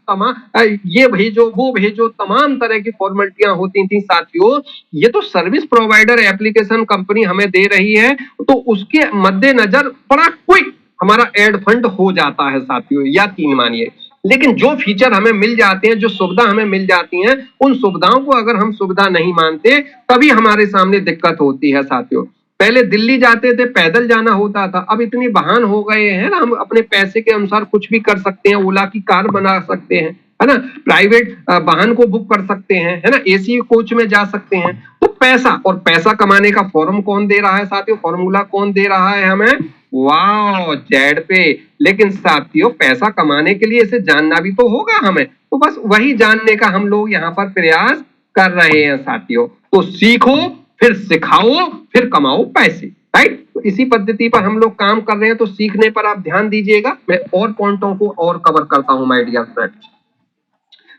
Speaker 1: ये भेजो वो भेजो, तमाम तरह की फॉर्मेलिटियां होती थी साथियों। ये तो सर्विस प्रोवाइडर एप्लीकेशन कंपनी हमें दे रही है, तो उसके मद्देनजर बड़ा क्विक हमारा एड फंड हो जाता है साथियों, यकीन मानिए। लेकिन जो फीचर हमें मिल जाते हैं, जो सुविधा हमें मिल जाती हैं, उन सुविधाओं को अगर हम सुविधा नहीं मानते, तभी हमारे सामने दिक्कत होती है साथियों। पहले दिल्ली जाते थे, पैदल जाना होता था, अब इतनी वाहन हो गए हैं ना, हम अपने पैसे के अनुसार कुछ भी कर सकते हैं, ओला की कार बना सकते हैं, है ना, प्राइवेट वाहन को बुक कर सकते हैं, है ना, एसी कोच में जा सकते हैं। तो पैसा कमाने का फॉर्म कौन दे रहा है साथियों, फॉर्मूला कौन दे रहा है हमें, वाह, जेड पे। लेकिन साथियों पैसा कमाने के लिए इसे जानना भी तो होगा हमें, तो बस वही जानने का हम लोग यहाँ पर प्रयास कर रहे हैं साथियों। तो सीखो, फिर सिखाओ, फिर कमाओ पैसे, राइट। तो इसी पद्धति पर हम लोग काम कर रहे हैं, तो सीखने पर आप ध्यान दीजिएगा। मैं और पॉइंटों को और कवर करता हूं माय डियर फ्रेंड्स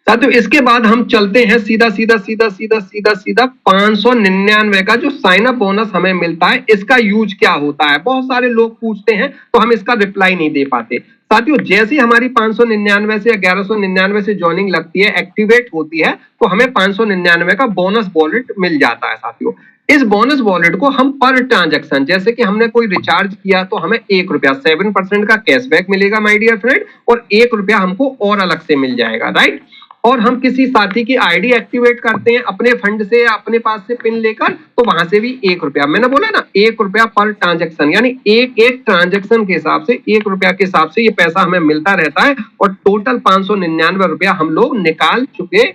Speaker 1: साथियों। इसके बाद हम चलते हैं सीधा 599 का जो साइन अप बोनस हमें मिलता है, इसका यूज क्या होता है, बहुत सारे लोग पूछते हैं, तो हम इसका रिप्लाई नहीं दे पाते साथियों। जैसे हमारी 599 से या 1199 से ज्वाइनिंग लगती है, एक्टिवेट होती है, तो हमें 599 का बोनस वॉलेट मिल जाता है साथियों। इस बोनस वॉलेट को हम पर ट्रांजैक्शन, जैसे कि हमने कोई रिचार्ज किया तो हमें 1 रुपया 7% का कैशबैक मिलेगा माय डियर फ्रेंड, और 1 रुपया हमको और अलग से मिल जाएगा, राइट। और हम किसी साथी की आईडी एक्टिवेट करते हैं अपने फंड से या अपने पास से पिन लेकर, तो वहां से भी 1 रुपया, मैंने बोला ना 1 रुपया पर ट्रांजैक्शन, यानी एक एक ट्रांजैक्शन के हिसाब से 1 रुपया के हिसाब से ये पैसा हमें मिलता रहता है, और टोटल 599 रुपया हम लोग निकाल चुके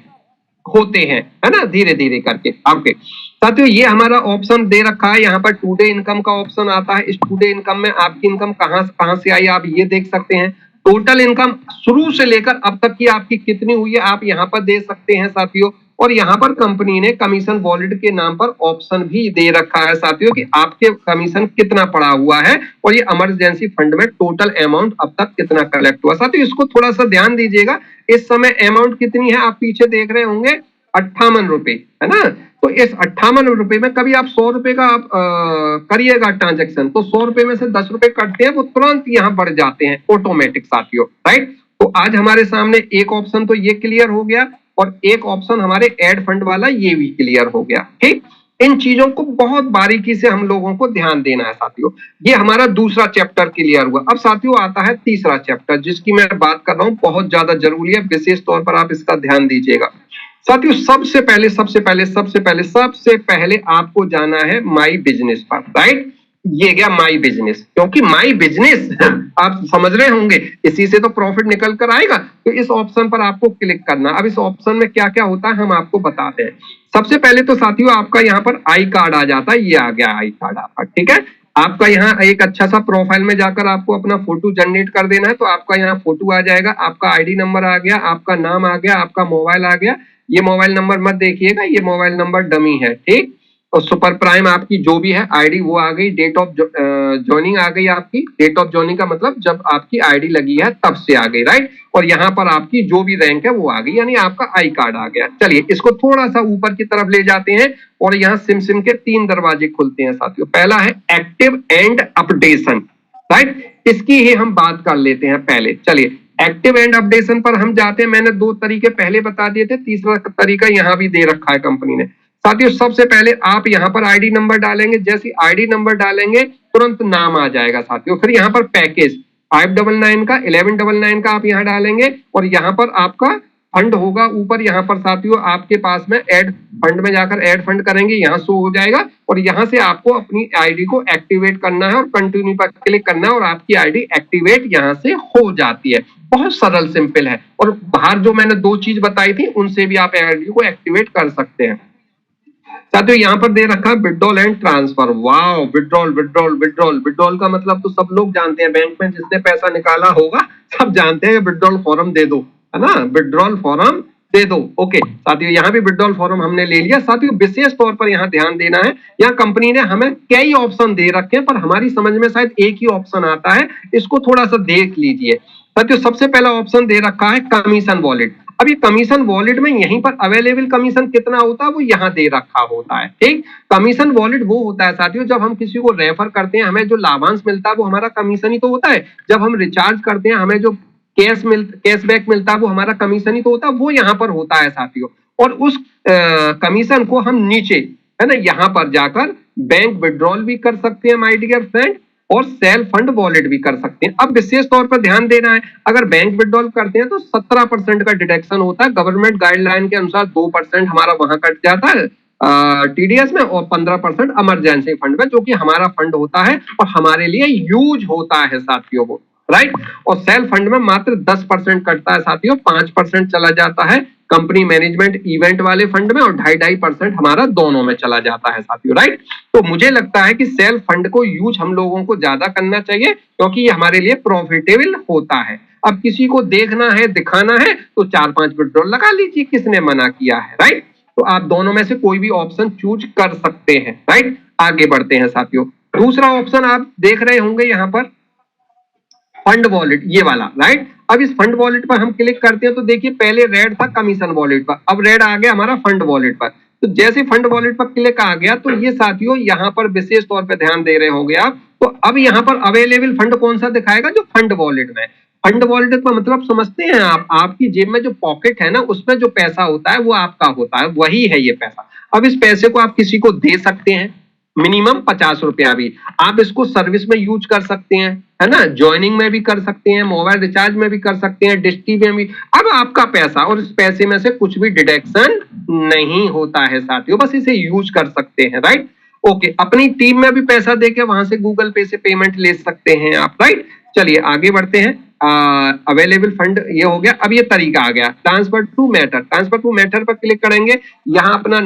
Speaker 1: होते हैं, है ना, धीरे धीरे करके। ओके साथियों, ये हमारा ऑप्शन दे रखा है, यहाँ पर टुडे इनकम का ऑप्शन आता है। इस टुडे इनकम में आपकी इनकम कहां से आई आप ये देख सकते हैं। टोटल इनकम शुरू से लेकर अब तक की आपकी कितनी हुई है आप यहाँ पर दे सकते हैं साथियों। और यहाँ पर कंपनी ने कमीशन वॉलेट के नाम पर ऑप्शन भी दे रखा है साथियों कि आपके कमीशन कितना पड़ा हुआ है, और ये इमरजेंसी फंड में टोटल अमाउंट अब तक कितना कलेक्ट हुआ। साथियों इसको थोड़ा सा ध्यान दीजिएगा, इस समय अमाउंट कितनी है आप पीछे देख रहे होंगे 58 रुपए, है ना। तो इस 58 रुपए में कभी आप 100 रुपए का आप करिएगा ट्रांजेक्शन, तो 100 रुपए में से 10 रुपए कटते हैं, वो तुरंत यहाँ बढ़ जाते हैं ऑटोमेटिक साथियों, राइट। तो आज हमारे सामने एक ऑप्शन तो ये क्लियर हो गया, और एक ऑप्शन हमारे एड फंड वाला ये भी क्लियर हो गया, ठीक। इन चीजों को बहुत बारीकी से हम लोगों को ध्यान देना है साथियों। ये हमारा दूसरा चैप्टर क्लियर हुआ। अब साथियों आता है तीसरा चैप्टर, जिसकी मैं बात कर रहा हूँ, बहुत ज्यादा जरूरी है, विशेष तौर पर आप इसका ध्यान दीजिएगा साथियों। सबसे पहले आपको जाना है माई बिजनेस पर, राइट। ये गया माई बिजनेस, क्योंकि माई बिजनेस आप समझ रहे होंगे इसी से तो प्रॉफिट निकल कर आएगा, तो इस ऑप्शन पर आपको क्लिक करना। अब इस ऑप्शन में क्या क्या होता है हम आपको बताते हैं। सबसे पहले तो साथियों आपका यहाँ पर आई कार्ड आ जाता है, ये आ गया आई कार्ड आपका, ठीक है। आपका यहाँ एक अच्छा सा प्रोफाइल में जाकर आपको अपना फोटो जनरेट कर देना है, तो आपका यहाँ फोटो आ जाएगा, आपका आईडी नंबर आ गया, आपका नाम आ गया, आपका मोबाइल आ गया। ये मोबाइल नंबर मत देखिएगा, ये मोबाइल नंबर डमी है, ठीक। और सुपर प्राइम आपकी जो भी है आईडी वो आ गई, डेट ऑफ ज्वाइनिंग आ गई आपकी, डेट ऑफ ज्वाइनिंग का मतलब जब आपकी आईडी लगी है तब से आ गई, राइट। और यहाँ पर आपकी जो भी रैंक है वो आ गई, यानी आपका आई कार्ड आ गया। चलिए इसको थोड़ा सा ऊपर की तरफ ले जाते हैं, और यहाँ सिम के 3 दरवाजे खुलते हैं साथियों। पहला है एक्टिव एंड अपडेशन, राइट, इसकी ही हम बात कर लेते हैं पहले। चलिए एक्टिव एंड अपडेशन पर हम जाते हैं। मैंने 2 तरीके पहले बता दिए थे, तीसरा तरीका यहाँ भी दे रखा है कंपनी ने साथियों। सबसे पहले आप यहाँ पर आईडी नंबर डालेंगे, जैसे आईडी नंबर डालेंगे तुरंत नाम आ जाएगा साथियों। फिर यहाँ पर पैकेज 599 का 1199 का आप यहाँ डालेंगे, और यहाँ पर आपका फंड होगा ऊपर। यहाँ पर साथियों आपके पास में ऐड फंड में जाकर ऐड फंड करेंगे, यहाँ शो हो जाएगा, और यहाँ से आपको अपनी आईडी को एक्टिवेट करना है और कंटिन्यू पर क्लिक करना है, और आपकी आईडी एक्टिवेट यहाँ से हो जाती है। बहुत सरल सिंपल है, और बाहर जो मैंने 2 चीज बताई थी उनसे भी आप आईडी को एक्टिवेट कर सकते हैं साथियों। यहाँ पर दे रखा है withdrawal and transfer. Wow, withdrawal withdrawal withdrawal withdrawal का मतलब तो सब लोग जानते हैं, बैंक में जिसने पैसा निकाला होगा सब जानते हैं, विड्रॉल फॉर्म दे दो, है ना, विड्रॉल फॉर्म दे दो। ओके साथियों, यहाँ भी विड्रॉल फॉर्म हमने ले लिया साथियों। विशेष तौर पर यहाँ ध्यान देना है, यहाँ कंपनी ने हमें कई ऑप्शन दे रखे हैं, पर हमारी समझ में शायद एक ही ऑप्शन आता है, इसको थोड़ा सा देख लीजिए साथियों। सबसे पहला ऑप्शन दे रखा है कमीशन वॉलेट। अब ये कमीशन वॉलेट में यहीं पर अवेलेबल कमीशन कितना होता है वो यहाँ दे रखा होता है, ठीक। कमीशन वॉलेट वो होता है साथियों, जब हम किसी को रेफर करते हैं हमें जो लाभांश मिलता है वो हमारा कमीशन ही तो होता है। जब हम रिचार्ज करते हैं हमें जो कैशबैक मिलता है वो हमारा कमीशन ही तो होता है, वो यहाँ पर होता है साथियों। और उस कमीशन को हम नीचे, है ना, यहाँ पर जाकर बैंक विड्रॉल भी कर सकते हैं माय डियर फ्रेंड, और सेल फंड वॉलेट भी कर सकते हैं। अब विशेष तौर पर ध्यान देना है, अगर बैंक विड्रॉल करते हैं तो 17% का डिडक्शन होता है। गवर्नमेंट गाइडलाइन के अनुसार 2% हमारा वहां कट जाता है टीडीएस में, और 15% इमरजेंसी फंड में, जो कि हमारा फंड होता है और हमारे लिए यूज होता है साथियों को, राइट। और सेल फंड में मात्र 10% कटता है साथियों, 5% चला जाता है कंपनी मैनेजमेंट इवेंट वाले फंड में, और 2.5% हमारा दोनों में चला जाता है साथियों, राइट। तो मुझे लगता है कि सेल फंड को यूज हम लोगों को ज्यादा करना चाहिए, क्योंकि ये हमारे लिए प्रॉफिटेबल होता है। अब किसी को देखना है दिखाना है तो 4-5 विड्रॉल लगा लीजिए, किसने मना किया है, राइट। तो आप दोनों में से कोई भी ऑप्शन चूज कर सकते हैं, राइट। आगे बढ़ते हैं साथियों। दूसरा ऑप्शन आप देख रहे होंगे यहाँ पर फंड वॉलेट, ये वाला, राइट। अब इस फंड वॉलेट पर हम क्लिक करते हैं तो देखिए पहले रेड था कमीशन वॉलेट पर, अब रेड आ गया हमारा फंड वॉलेट पर। तो जैसे फंड वॉलेट पर क्लिक आ गया तो ये साथियों यहाँ पर विशेष तौर पर ध्यान दे रहे होंगे आप, तो अब यहाँ पर अवेलेबल फंड कौन सा दिखाएगा, जो फंड वॉलेट में। फंड वॉलेट का मतलब समझते हैं आप, आपकी जेब में जो पॉकेट है ना, उसमें जो पैसा होता है वो आपका होता है, वही है ये पैसा। अब इस पैसे को आप किसी को दे सकते हैं, मिनिमम 50 रुपया भी। आप इसको सर्विस में यूज कर सकते हैं, है ना, ज्वाइनिंग में भी कर सकते हैं, मोबाइल रिचार्ज में भी कर सकते हैं, डिश टीवी में भी। अब आपका पैसा, और इस पैसे में से कुछ भी डिडक्शन नहीं होता है साथियों, बस इसे यूज कर सकते हैं, राइट। ओके, अपनी टीम में भी पैसा देके वहां से गूगल पे से पेमेंट ले सकते हैं आप, राइट। चलिए आगे बढ़ते हैं। अवेलेबल फंड ये हो गया। अब ये तरीका आ गया transfer to matter. Transfer to matter पर क्लिक करेंगे, यहाँ अपना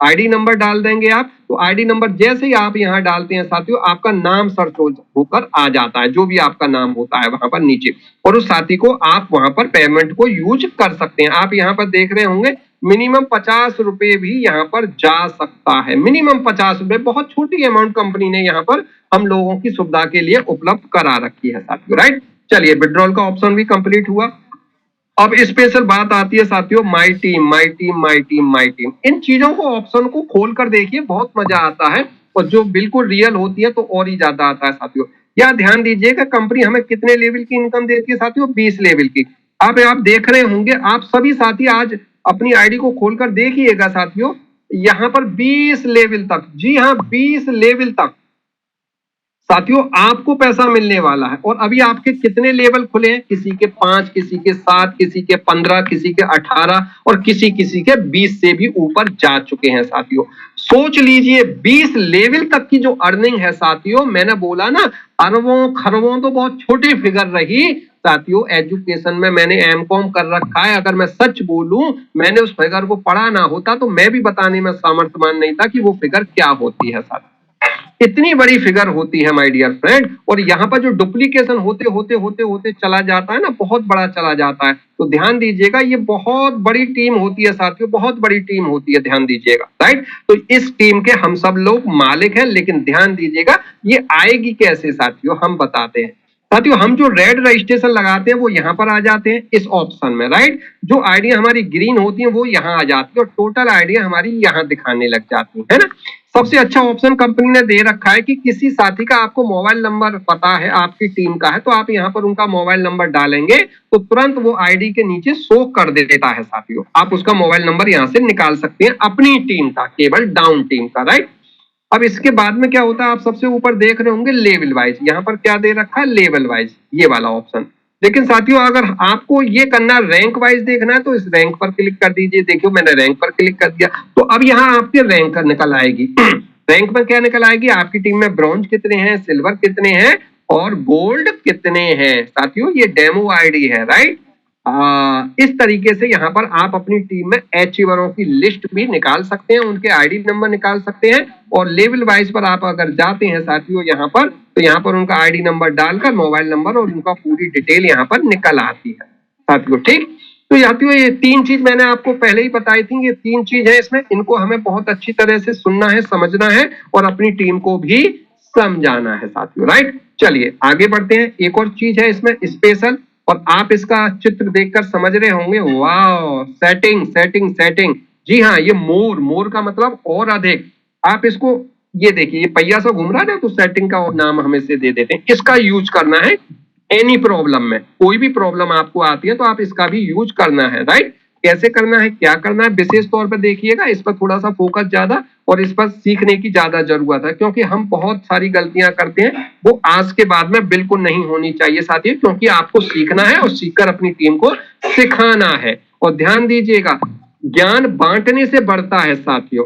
Speaker 1: आईडी नंबर डाल देंगे आप। तो आईडी नंबर जैसे ही आप यहाँ डालते हैं साथियों, आपका नाम सर्च होकर आ जाता है, जो भी आपका नाम होता है वहां पर नीचे, और उस साथी को आप वहां पर पेमेंट को यूज कर सकते हैं। आप यहाँ पर देख रहे होंगे मिनिमम 50 रुपए भी यहाँ पर जा सकता है, मिनिमम 50 रुपए। बहुत छोटी अमाउंट कंपनी ने यहाँ पर हम लोगों की सुविधा के लिए उपलब्ध करा रखी है साथियों, राइट। चलिए विड्रॉल का ऑप्शन भी कंप्लीट हुआ। अब स्पेशल बात आती है साथियों, my team, my team, my team, my team. इन चीजों को, ऑप्शन को खोल कर देखिए, बहुत मजा आता है, और जो बिल्कुल रियल होती है तो और ही ज्यादा आता है साथियों। या ध्यान दीजिएगा कंपनी हमें कितने लेवल की इनकम देती है साथियों, 20 लेवल की। आप देख रहे होंगे, आप सभी साथी आज अपनी आईडी को खोलकर देखिएगा साथियों, यहाँ पर 20 लेवल तक, जी हाँ 20 लेवल तक साथियों आपको पैसा मिलने वाला है। और अभी आपके कितने लेवल खुले हैं, किसी के 5, किसी के 7, किसी के 15, किसी के 18 और किसी किसी के 20 से भी ऊपर जा चुके हैं साथियों। सोच लीजिए 20 लेवल तक की जो अर्निंग है साथियों, मैंने बोला ना अरबों खरबों तो बहुत छोटी फिगर रही साथियों। एजुकेशन में मैंने एमकॉम कर रखा है, अगर मैं सच बोलूं मैंने उस फिगर को पढ़ा ना होता तो मैं भी बताने में सामर्थ्यवान नहीं था कि वो फिगर क्या होती है साथियों। इतनी बड़ी फिगर होती है माय डियर फ्रेंड। और यहाँ पर जो डुप्लीकेशन होते होते होते होते चला जाता है ना, बहुत बड़ा चला जाता है। तो ध्यान दीजिएगा, ये बहुत बड़ी टीम होती है साथियों, बहुत बड़ी टीम होती है, ध्यान दीजिएगा, राइट। तो इस टीम के हम सब लोग मालिक हैं, लेकिन ध्यान दीजिएगा ये आएगी कैसे साथियों, हम बताते हैं साथियों। हम जो रेड रजिस्ट्रेशन लगाते हैं वो यहाँ पर आ जाते हैं इस ऑप्शन में, राइट। जो आइडिया हमारी ग्रीन होती है वो यहाँ आ जाती है, और टोटल आइडिया हमारी यहाँ दिखाने लग जाती है ना। सबसे अच्छा ऑप्शन कंपनी ने दे रखा है कि किसी साथी का आपको मोबाइल नंबर पता है, आपकी टीम का है, तो आप यहाँ पर उनका मोबाइल नंबर डालेंगे तो तुरंत वो आईडी के नीचे शो कर देता है साथियों। आप उसका मोबाइल नंबर यहाँ से निकाल सकते हैं अपनी टीम का, केवल डाउन टीम का, राइट। अब इसके बाद में क्या होता है, आप सबसे ऊपर देख रहे होंगे लेवल वाइज, यहाँ पर क्या दे रखा है, लेवल वाइज, ये वाला ऑप्शन। लेकिन साथियों अगर आपको ये करना, रैंक वाइज देखना है, तो इस रैंक पर क्लिक कर दीजिए। देखियो मैंने रैंक पर क्लिक कर दिया, तो अब यहाँ आपके रैंक निकल आएगी। रैंक में क्या निकल आएगी, आपकी टीम में ब्रॉन्ज कितने हैं, सिल्वर कितने हैं और गोल्ड कितने हैं साथियों। ये डेमो आईडी है, राइट। इस तरीके से यहाँ पर आप अपनी टीम में अचीवरों की लिस्ट भी निकाल सकते हैं, उनके आईडी नंबर निकाल सकते हैं, और लेवल वाइज पर आप अगर जाते हैं साथियों यहाँ पर, तो यहाँ पर उनका आईडी नंबर डालकर मोबाइल नंबर और उनका पूरी डिटेल यहाँ पर निकल आती है साथियों, ठीक। तो साथियों ये 3 चीज मैंने आपको पहले ही बताई थी, ये 3 चीज है इसमें, इनको हमें बहुत अच्छी तरह से सुनना है, समझना है और अपनी टीम को भी समझाना है साथियों, राइट। चलिए आगे बढ़ते हैं। एक और चीज है इसमें स्पेशल, और आप इसका चित्र देखकर समझ रहे होंगे, वाह, सेटिंग सेटिंग सेटिंग। जी हाँ, ये मोर का मतलब और अधिक। आप इसको ये देखिए, ये पहिया सा घूम रहा है ना, तो सेटिंग का नाम हम इसे दे देते हैं। इसका यूज करना है एनी प्रॉब्लम में, कोई भी प्रॉब्लम आपको आती है तो आप इसका भी यूज करना है, राइट। कैसे करना है, क्या करना है, विशेष तौर पर देखिएगा, इस पर थोड़ा सा फोकस ज्यादा और इस पर सीखने की ज्यादा जरूरत है, क्योंकि हम बहुत सारी गलतियां करते हैं, वो आज के बाद में बिल्कुल नहीं होनी चाहिए साथियों, क्योंकि आपको सीखना है और सीखकर अपनी टीम को सिखाना है। और ध्यान दीजिएगा, ज्ञान बांटने से बढ़ता है साथियों।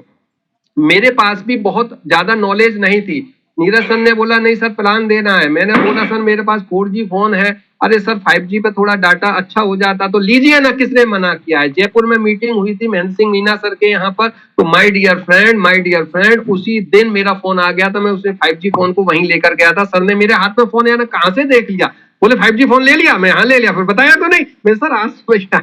Speaker 1: मेरे पास भी बहुत ज्यादा नॉलेज नहीं थी, नीरज सर ने बोला नहीं सर प्लान देना है, मैंने बोला सर मेरे पास 4G फोन है, अरे सर 5G पे थोड़ा डाटा अच्छा हो जाता तो लीजिए ना, किसने मना किया है। जयपुर में मीटिंग हुई थी महेंद्र सिंह मीना सर के यहाँ पर, तो माय डियर फ्रेंड उसी दिन मेरा फोन आ गया था, मैं उसे 5G फोन को वहीं लेकर गया था। सर ने मेरे हाथ में फोन है ना, कहाँ से देख लिया, बोले 5G फोन ले लिया, मैं हाँ ले लिया, फिर बताया तो नहीं, मैं सर आज समझ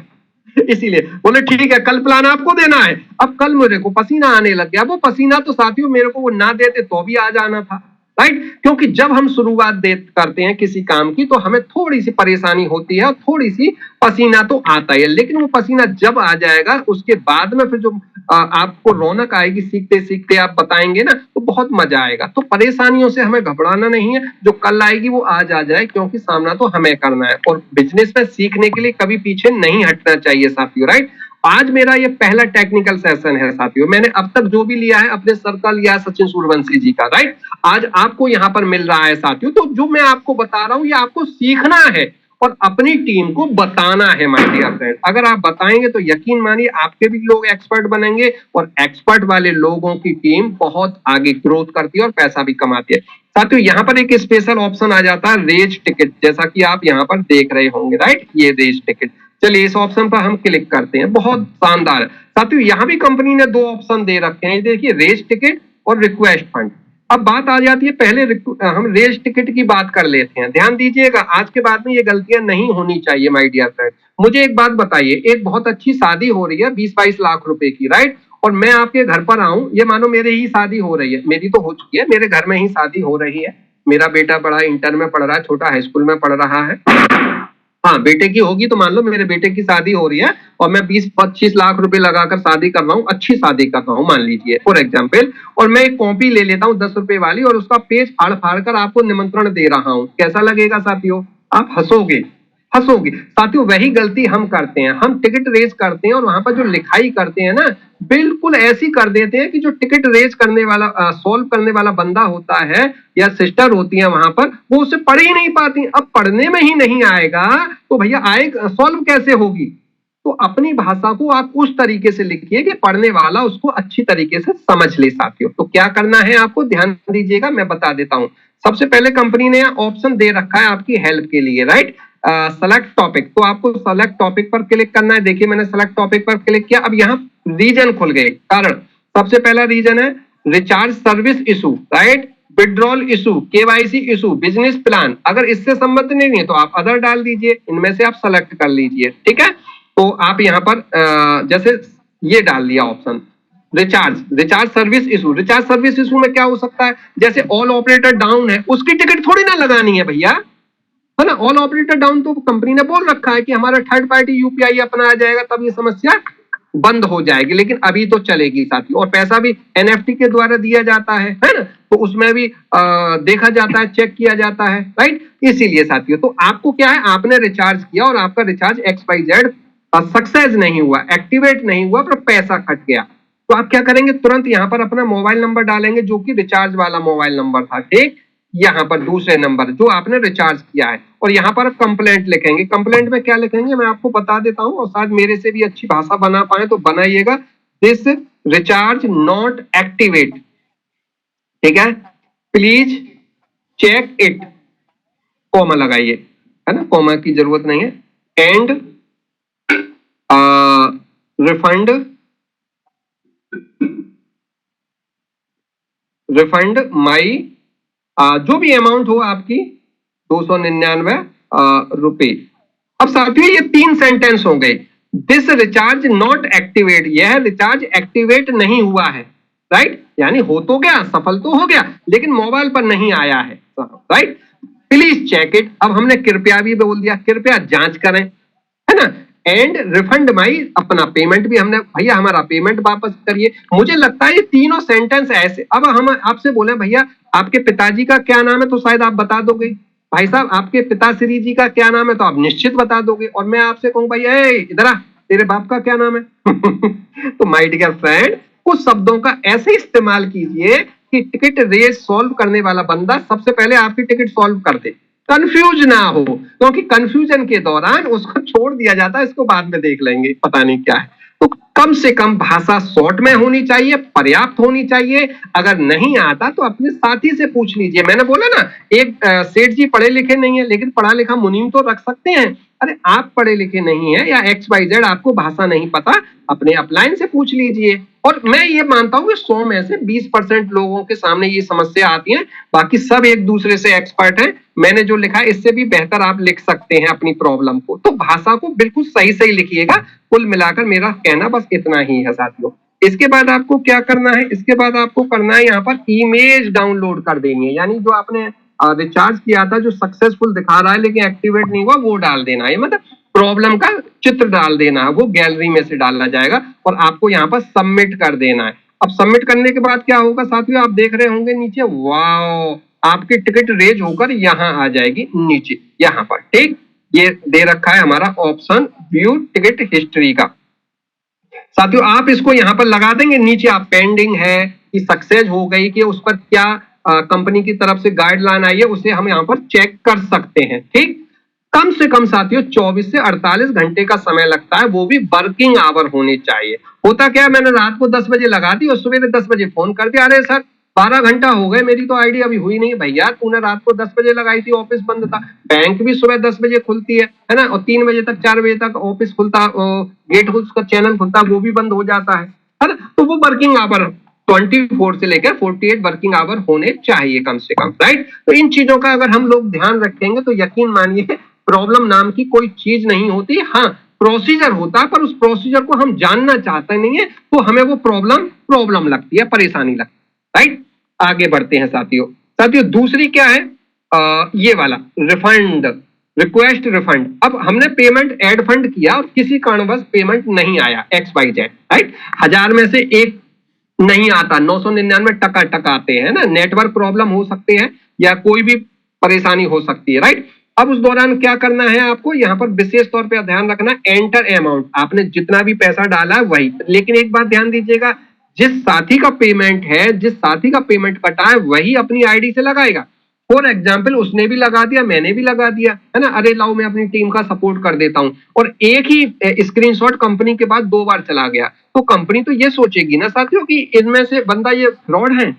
Speaker 1: इसीलिए बोले ठीक है कल प्लान आपको देना है। अब कल मेरे को पसीना आने लग गया, वो पसीना तो साथियों मेरे को वो ना देते तो भी आ जाना था, राइट। क्योंकि जब हम शुरुआत करते हैं किसी काम की तो हमें थोड़ी सी परेशानी होती है और थोड़ी सी पसीना तो आता है, लेकिन वो पसीना जब आ जाएगा उसके बाद में फिर जो आपको रौनक आएगी, सीखते सीखते आप बताएंगे ना तो बहुत मजा आएगा। तो परेशानियों से हमें घबराना नहीं है, जो कल आएगी वो आज आ जाए, क्योंकि सामना तो हमें करना है और बिजनेस में सीखने के लिए कभी पीछे नहीं हटना चाहिए साथियों, राइट। आज मेरा ये पहला टेक्निकल सेशन है साथियों, मैंने अब तक जो भी लिया है अपने सर का लिया सचिन सूर्यवंशी जी का, राइट। आज आपको यहाँ पर मिल रहा है साथियों, तो जो मैं आपको बता रहा हूँ ये आपको सीखना है और अपनी टीम को बताना है माय डियर फ्रेंड। अगर आप बताएंगे तो यकीन मानिए आपके भी लोग एक्सपर्ट बनेंगे और एक्सपर्ट वाले लोगों की टीम बहुत आगे ग्रोथ करती है और पैसा भी कमाती है। साथियों यहाँ पर एक स्पेशल ऑप्शन आ जाता है रेज टिकट, जैसा कि आप यहाँ पर देख रहे होंगे, राइट। ये रेज टिकट, चलिए इस ऑप्शन पर हम क्लिक करते हैं। बहुत शानदार साथियों, यहाँ भी कंपनी ने दो ऑप्शन दे रखे हैं, देखिए रेज टिकट और रिक्वेस्ट फंड। अब बात आ जाती है, पहले हम रेज टिकट की बात कर लेते हैं। ध्यान दीजिएगा, आज के बाद में ये गलतियां नहीं होनी चाहिए माय डियर फ्रेंड। मुझे एक बात बताइए, एक बहुत अच्छी शादी हो रही है 20-22 लाख रुपए की, राइट, और मैं आपके घर पर आऊं, ये मानो मेरे ही शादी हो रही है, मेरी तो हो चुकी है, मेरे घर में ही शादी हो रही है, मेरा बेटा बड़ा इंटर में पढ़ रहा है, छोटा हाई स्कूल में पढ़ रहा है, हाँ बेटे की होगी, तो मान लो मेरे बेटे की शादी हो रही है और मैं 20-25 लाख रुपए लगाकर शादी कर रहा हूँ, अच्छी शादी कर रहा हूँ मान लीजिए फॉर एग्जाम्पल, और मैं एक कॉपी ले लेता हूँ 10 रुपए वाली और उसका पेज फाड़ फाड़ कर आपको निमंत्रण दे रहा हूँ, कैसा लगेगा साथियों? आप हंसोगे, हंसोगे साथियों। वही गलती हम करते हैं, हम टिकट रेज करते हैं और वहां पर जो लिखाई करते हैं ना बिल्कुल ऐसी कर देते हैं कि जो टिकट रेज करने वाला सॉल्व करने वाला बंदा होता है या सिस्टर होती है वहां पर, वो उसे पढ़ ही नहीं पाती। अब पढ़ने में ही नहीं आएगा तो भैया आएगा सॉल्व कैसे होगी? तो अपनी भाषा को आप उस तरीके से लिखिए कि पढ़ने वाला उसको अच्छी तरीके से समझ ले साथियों। तो क्या करना है आपको, ध्यान दीजिएगा, मैं बता देता हूं। सबसे पहले कंपनी ने ऑप्शन दे रखा है आपकी हेल्प के लिए, राइट, सेलेक्ट टॉपिक। तो आपको सेलेक्ट टॉपिक पर क्लिक करना है। देखिए मैंने सेलेक्ट टॉपिक पर क्लिक किया, अब यहाँ रीजन खुल गए। कारण सबसे पहला रीजन है recharge service issue, right, withdrawal issue, KYC issue, business plan. अगर इससे संबंधित नहीं है तो आप अदर डाल दीजिए, इनमें से आप सेलेक्ट कर लीजिए, ठीक है। तो आप यहाँ पर जैसे ये डाल दिया option recharge service issue. Recharge service issue में क्या हो सकता है, जैसे ऑल ऑपरेटर डाउन है, उसकी टिकट थोड़ी ना लगानी है भैया, है ना। ऑल ऑपरेटर डाउन तो कंपनी ने बोल रखा है कि हमारा थर्ड पार्टी यूपीआई अपना आ जाएगा तब ये समस्या बंद हो जाएगी, लेकिन अभी तो चलेगी साथी। और पैसा भी एनएफटी के द्वारा दिया जाता है ना, तो उसमें भी देखा जाता है, चेक किया जाता है, राइट। इसीलिए साथियों, तो आपको क्या है, आपने रिचार्ज किया और आपका रिचार्ज XYZ सक्सेस नहीं हुआ, एक्टिवेट नहीं हुआ, पर पैसा कट गया, तो आप क्या करेंगे, तुरंत यहाँ पर अपना मोबाइल नंबर डालेंगे जो कि रिचार्ज वाला मोबाइल नंबर था, ठीक, यहाँ पर दूसरे नंबर जो आपने रिचार्ज किया है, और यहाँ पर आप कंप्लेंट लिखेंगे। कंप्लेंट में क्या लिखेंगे मैं आपको बता देता हूँ, और शायद मेरे से भी अच्छी भाषा बना पाए तो बनाइएगा, दिस रिचार्ज नॉट एक्टिवेट, ठीक है, प्लीज चेक इट, कॉमा लगाइए, है ना, कॉमा की जरूरत नहीं है, एंड रिफंड माई जो भी अमाउंट हो आपकी 299 रुपए। अब साथियों ये 3 सेंटेंस हो गए। दिस रिचार्ज नॉट एक्टिवेट, यह रिचार्ज एक्टिवेट नहीं हुआ है, राइट, यानी हो तो गया, सफल तो हो गया, लेकिन मोबाइल पर नहीं आया है, राइट। प्लीज चेक इट, अब हमने कृपया भी बोल दिया, कृपया जांच करें, है ना। एंड रिफंड माई, अपना पेमेंट भी हमने, भैया हमारा पेमेंट वापस करिए। मुझे लगता है ये तीनों सेंटेंस ऐसे, अब हम आपसे बोले भैया आपके पिताजी का क्या नाम है, तो शायद आप बता दोगे, भाई साहब आपके पिताश्री जी का क्या नाम है, तो आप निश्चित बता दोगे, और मैं आपसे कहूं भाई इधर आ, तेरे बाप का क्या नाम है तो माय डियर फ्रेंड, कुछ शब्दों का ऐसे इस्तेमाल कीजिए कि टिकट रेस सॉल्व करने वाला बंदा सबसे पहले आपकी टिकट सॉल्व कर दे, कंफ्यूज ना हो, क्योंकि कंफ्यूजन के दौरान उसको छोड़ दिया जाता है, इसको बाद में देख लेंगे, पता नहीं क्या है। तो कम से कम भाषा शॉर्ट में होनी चाहिए, पर्याप्त होनी चाहिए। अगर नहीं आता तो अपने साथी से पूछ लीजिए। मैंने बोला ना, एक सेठ जी पढ़े लिखे नहीं है, लेकिन पढ़ा लिखा मुनीम तो रख सकते हैं। अरे आप पढ़े लिखे नहीं है या XYZ आपको भाषा नहीं पता, अपने अपलाइन से पूछ लीजिए। और मैं ये मानता हूं कि 100 में से 20% लोगों के सामने ये समस्या आती है, बाकी सब एक दूसरे से एक्सपर्ट हैं। मैंने जो लिखा है इससे भी बेहतर आप लिख सकते हैं अपनी प्रॉब्लम को। तो भाषा को बिल्कुल सही सही लिखिएगा। कुल मिलाकर मेरा कहना बस इतना ही है साथियों, इसके बाद आपको क्या करना है, इसके बाद आपको करना है यहाँ पर इमेज डाउनलोड कर देनी है, यानी जो आपने रिचार्ज किया था जो सक्सेसफुल दिखा रहा है लेकिन एक्टिवेट नहीं हुआ वो डाल देना है, मतलब प्रॉब्लम का चित्र डाल देना है, वो गैलरी में से डाला जाएगा और आपको यहाँ पर सबमिट कर देना है। अब सबमिट करने के बाद क्या होगा साथियों, आप देख रहे होंगे नीचे, वाओ आपकी टिकट रेज होकर यहाँ आ जाएगी नीचे यहाँ पर, ठीक। ये दे रखा है हमारा ऑप्शन व्यू टिकट हिस्ट्री का। साथियों आप इसको यहाँ पर लगा देंगे, नीचे आप पेंडिंग है कि सक्सेस हो गई कि उस पर क्या कंपनी की तरफ से गाइडलाइन आई है उसे हम यहाँ पर चेक कर सकते हैं, ठीक। कम से कम साथियों 24 से 48 घंटे का समय लगता है, वो भी वर्किंग आवर होने चाहिए। होता क्या है, मैंने रात को 10 बजे लगा दी और सुबह 10 बजे फोन कर दिया, अरे सर 12 घंटा हो गए मेरी तो आईडी अभी हुई नहीं है। भैया तूने रात को 10 बजे लगाई थी, ऑफिस बंद था, बैंक भी सुबह 10 बजे खुलती है ना, और 3 बजे तक 4 बजे तक ऑफिस खुलता, गेट उसका चैनल खुलता, वो भी बंद हो जाता है ना। तो वो वर्किंग आवर 24 से लेकर 48 वर्किंग आवर होने चाहिए कम से कम, राइट। तो इन चीजों का अगर हम लोग ध्यान रखेंगे तो यकीन मानिए प्रॉब्लम नाम की कोई चीज नहीं होती। हाँ प्रोसीजर होता है, पर उस प्रोसीजर को हम जानना चाहते नहीं है तो हमें वो प्रॉब्लम लगती है, परेशानी लगती है, राइट। आगे बढ़ते हैं साथियों। दूसरी क्या है, ये वाला रिफंड, रिक्वेस्ट रिफंड। अब हमने पेमेंट एड फंड किया और किसी कारणवश पेमेंट नहीं आया XYZ, राइट। 1000 में से एक नहीं आता, 999 टका आते हैं ना, नेटवर्क प्रॉब्लम हो सकते हैं या कोई भी परेशानी हो सकती है, राइट। अब उस दौरान क्या करना है आपको, यहाँ पर विशेष तौर पे ध्यान रखना, एंटर अमाउंट, आपने जितना भी पैसा डाला है वही। लेकिन एक बात ध्यान दीजिएगा, जिस साथी का पेमेंट है, जिस साथी का पेमेंट कटा है वही अपनी आईडी से लगाएगा। फॉर एग्जाम्पल उसने भी लगा दिया, मैंने भी लगा दिया, है ना, अरे लाओ मैं अपनी टीम का सपोर्ट कर देता हूं, और एक ही स्क्रीनशॉट कंपनी के बाद 2 बार चला गया, तो कंपनी तो ये सोचेगी ना साथियों कि इनमें से बंदा ये फ्रॉड है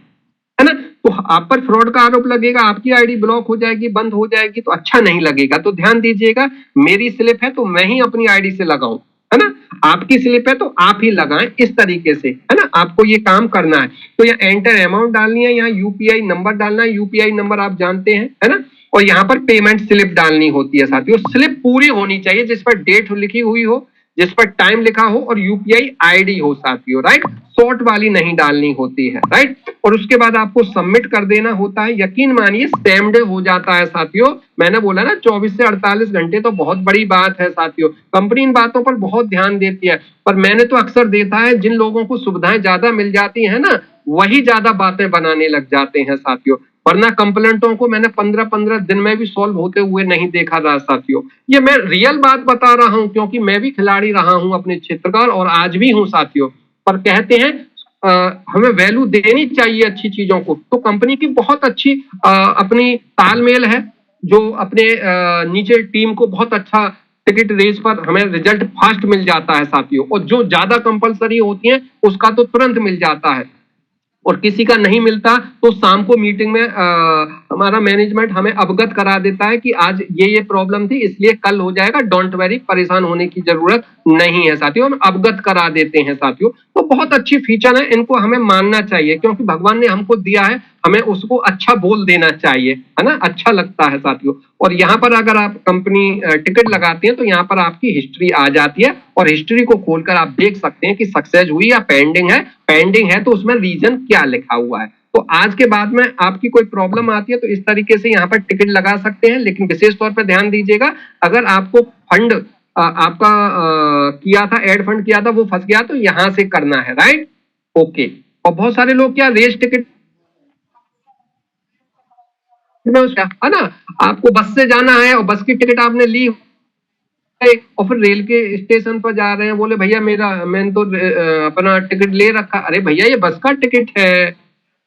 Speaker 1: ना, तो आप पर फ्रॉड का आरोप लगेगा, आपकी आईडी ब्लॉक हो जाएगी, बंद हो जाएगी, तो अच्छा नहीं लगेगा। तो ध्यान दीजिएगा, मेरी स्लिप है तो मैं ही अपनी आईडी से लगाऊं, है ना, आपकी स्लिप है तो आप ही लगाएं, इस तरीके से, है ना, आपको ये काम करना है। तो यहाँ एंटर अमाउंट डालनी है, यहाँ यूपीआई नंबर डालना है, यूपीआई नंबर आप जानते हैं, है ना, और यहाँ पर पेमेंट स्लिप डालनी होती है साथियों। स्लिप पूरी होनी चाहिए जिस पर डेट लिखी हुई हो, जिस पर टाइम लिखा हो और यूपीआई आईडी हो साथियों, राइट। शॉर्ट वाली नहीं डालनी होती है, राइट। और उसके बाद आपको सबमिट कर देना होता है। यकीन मानिए सेम डे हो जाता है साथियों। मैंने बोला ना 24 से 48 घंटे तो बहुत बड़ी बात है साथियों। कंपनी इन बातों पर बहुत ध्यान देती है, पर मैंने तो अक्सर देखा है जिन लोगों को सुविधाएं ज्यादा मिल जाती है ना, वही ज्यादा बातें बनाने लग जाते हैं साथियों। वरना कंप्लेंटों को मैंने 15-15 दिन में भी सॉल्व होते हुए नहीं देखा था साथियों। ये मैं रियल बात बता रहा हूं क्योंकि मैं भी खिलाड़ी रहा हूं अपने क्षेत्र का और आज भी हूं साथियों। पर कहते हैं हमें वैल्यू देनी चाहिए अच्छी चीजों को, तो कंपनी की बहुत अच्छी अपनी तालमेल है, जो अपने नीचे टीम को बहुत अच्छा टिकट रेस पर हमें रिजल्ट फास्ट मिल जाता है साथियों। और जो ज्यादा कंपलसरी होती है उसका तो तुरंत मिल जाता है, और किसी का नहीं मिलता तो शाम को मीटिंग में हमारा मैनेजमेंट हमें अवगत करा देता है कि आज ये प्रॉब्लम थी इसलिए कल हो जाएगा, डोंट वेरी, परेशान होने की जरूरत नहीं है साथियों, हम अवगत करा देते हैं साथियों। तो बहुत अच्छी फीचर है, इनको हमें मानना चाहिए क्योंकि भगवान ने हमको दिया है, हमें उसको अच्छा बोल देना चाहिए, है ना, अच्छा लगता है साथियों। और यहाँ पर अगर आप कंपनी टिकट लगाते हैं तो यहाँ पर आपकी हिस्ट्री आ जाती है, और हिस्ट्री को खोलकर आप देख सकते हैं कि सक्सेस हुई या पेंडिंग है। पेंडिंग है तो उसमें रीजन क्या लिखा हुआ है। तो आज के बाद में आपकी कोई प्रॉब्लम आती है तो इस तरीके से यहाँ पर टिकट लगा सकते हैं। लेकिन विशेष तौर पर ध्यान दीजिएगा, अगर आपको फंड आपका किया था, एड फंड किया था, वो फंस गया तो यहाँ से करना है, राइट, ओके। और बहुत सारे लोग क्या रेस टिकट है ना, आपको बस से जाना है और बस की टिकट आपने ली और फिर रेल के स्टेशन पर जा रहे हैं, बोले भैया मैंने तो अपना टिकट ले रखा, अरे भैया ये बस का टिकट है,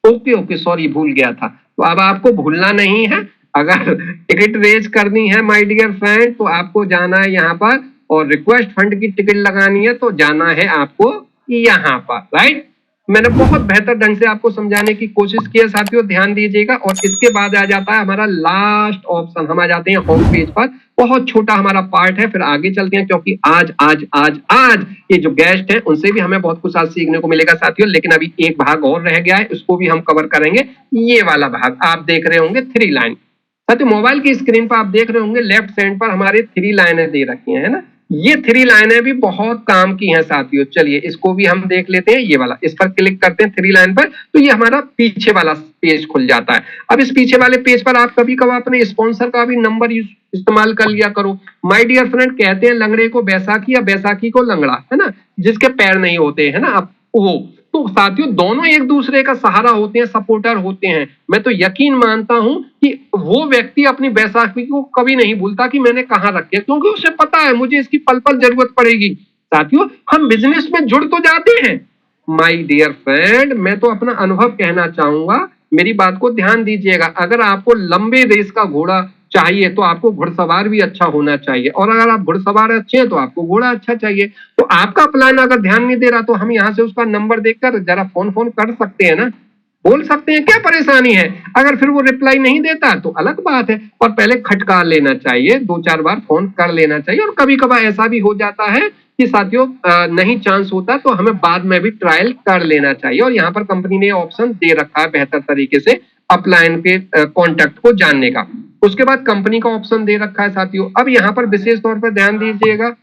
Speaker 1: ओके ओके सॉरी भूल गया था। तो अब आपको भूलना नहीं है, अगर टिकट रेज करनी है माय डियर फ्रेंड तो आपको जाना है यहाँ पर, और रिक्वेस्ट फंड की टिकट लगानी है तो जाना है आपको यहाँ पर, राइट। मैंने बहुत बेहतर ढंग से आपको समझाने की कोशिश की है साथियों, ध्यान दीजिएगा। और इसके बाद आ जाता है हमारा लास्ट ऑप्शन, हम आ जाते हैं होम पेज पर। बहुत छोटा हमारा पार्ट है, फिर आगे चलते हैं क्योंकि आज आज आज आज ये जो गेस्ट हैं उनसे भी हमें बहुत कुछ आज सीखने को मिलेगा साथियों। लेकिन अभी एक भाग और रह गया है, उसको भी हम कवर करेंगे। ये वाला भाग आप देख रहे होंगे 3 लाइन साथियों, मोबाइल की स्क्रीन पर आप देख रहे होंगे लेफ्ट साइड पर हमारे 3 लाइनें दे रखी है ना। ये 3 लाइनें भी बहुत काम की हैं साथियों। चलिए इसको भी हम देख लेते हैं, ये वाला, इस पर क्लिक करते हैं 3 लाइन पर, तो ये हमारा पीछे वाला पेज खुल जाता है। अब इस पीछे वाले पेज पर आप कभी कभार अपने स्पॉन्सर का भी नंबर इस्तेमाल कर लिया करो। माय डियर फ्रेंड, कहते हैं लंगड़े को बैसाखी या बैसाखी को लंगड़ा, है ना, जिसके पैर नहीं होते, है ना, अब वो तो साथियों दोनों एक दूसरे का सहारा होते हैं, सपोर्टर होते हैं। मैं तो यकीन मानता हूं कि वो व्यक्ति अपनी बैसाखी को कभी नहीं भूलता कि मैंने कहां रखी है, क्योंकि उसे पता है मुझे इसकी पल पल जरूरत पड़ेगी। साथियों हम बिजनेस में जुड़ तो जाते हैं। माय डियर फ्रेंड, मैं तो अपना अनुभव कहना चाहूंगा, मेरी बात को ध्यान दीजिएगा। अगर आपको लंबे रेस का घोड़ा चाहिए तो आपको घुड़सवार भी अच्छा होना चाहिए, और अगर आप घुड़सवार अच्छे हैं तो आपको घोड़ा अच्छा चाहिए। तो आपका प्लान अगर ध्यान नहीं दे रहा तो हम यहाँ से उसका नंबर देखकर जरा फोन कर सकते हैं ना, बोल सकते हैं, क्या परेशानी है। अगर फिर वो रिप्लाई नहीं देता तो अलग बात है, पर पहले खटका लेना चाहिए, 2-4 बार फोन कर लेना चाहिए। और कभी कभार ऐसा भी हो जाता है कि साथियों नहीं चांस होता तो हमें बाद में भी ट्रायल कर लेना चाहिए। और यहाँ पर कंपनी ने ऑप्शन दे रखा है बेहतर तरीके से अपलाइन के कॉन्टैक्ट को जानने का। उसके बाद कंपनी का ऑप्शन दे रखा है साथियों। अब यहाँ पर विशेष तौर पर ध्यान दीजिएगा,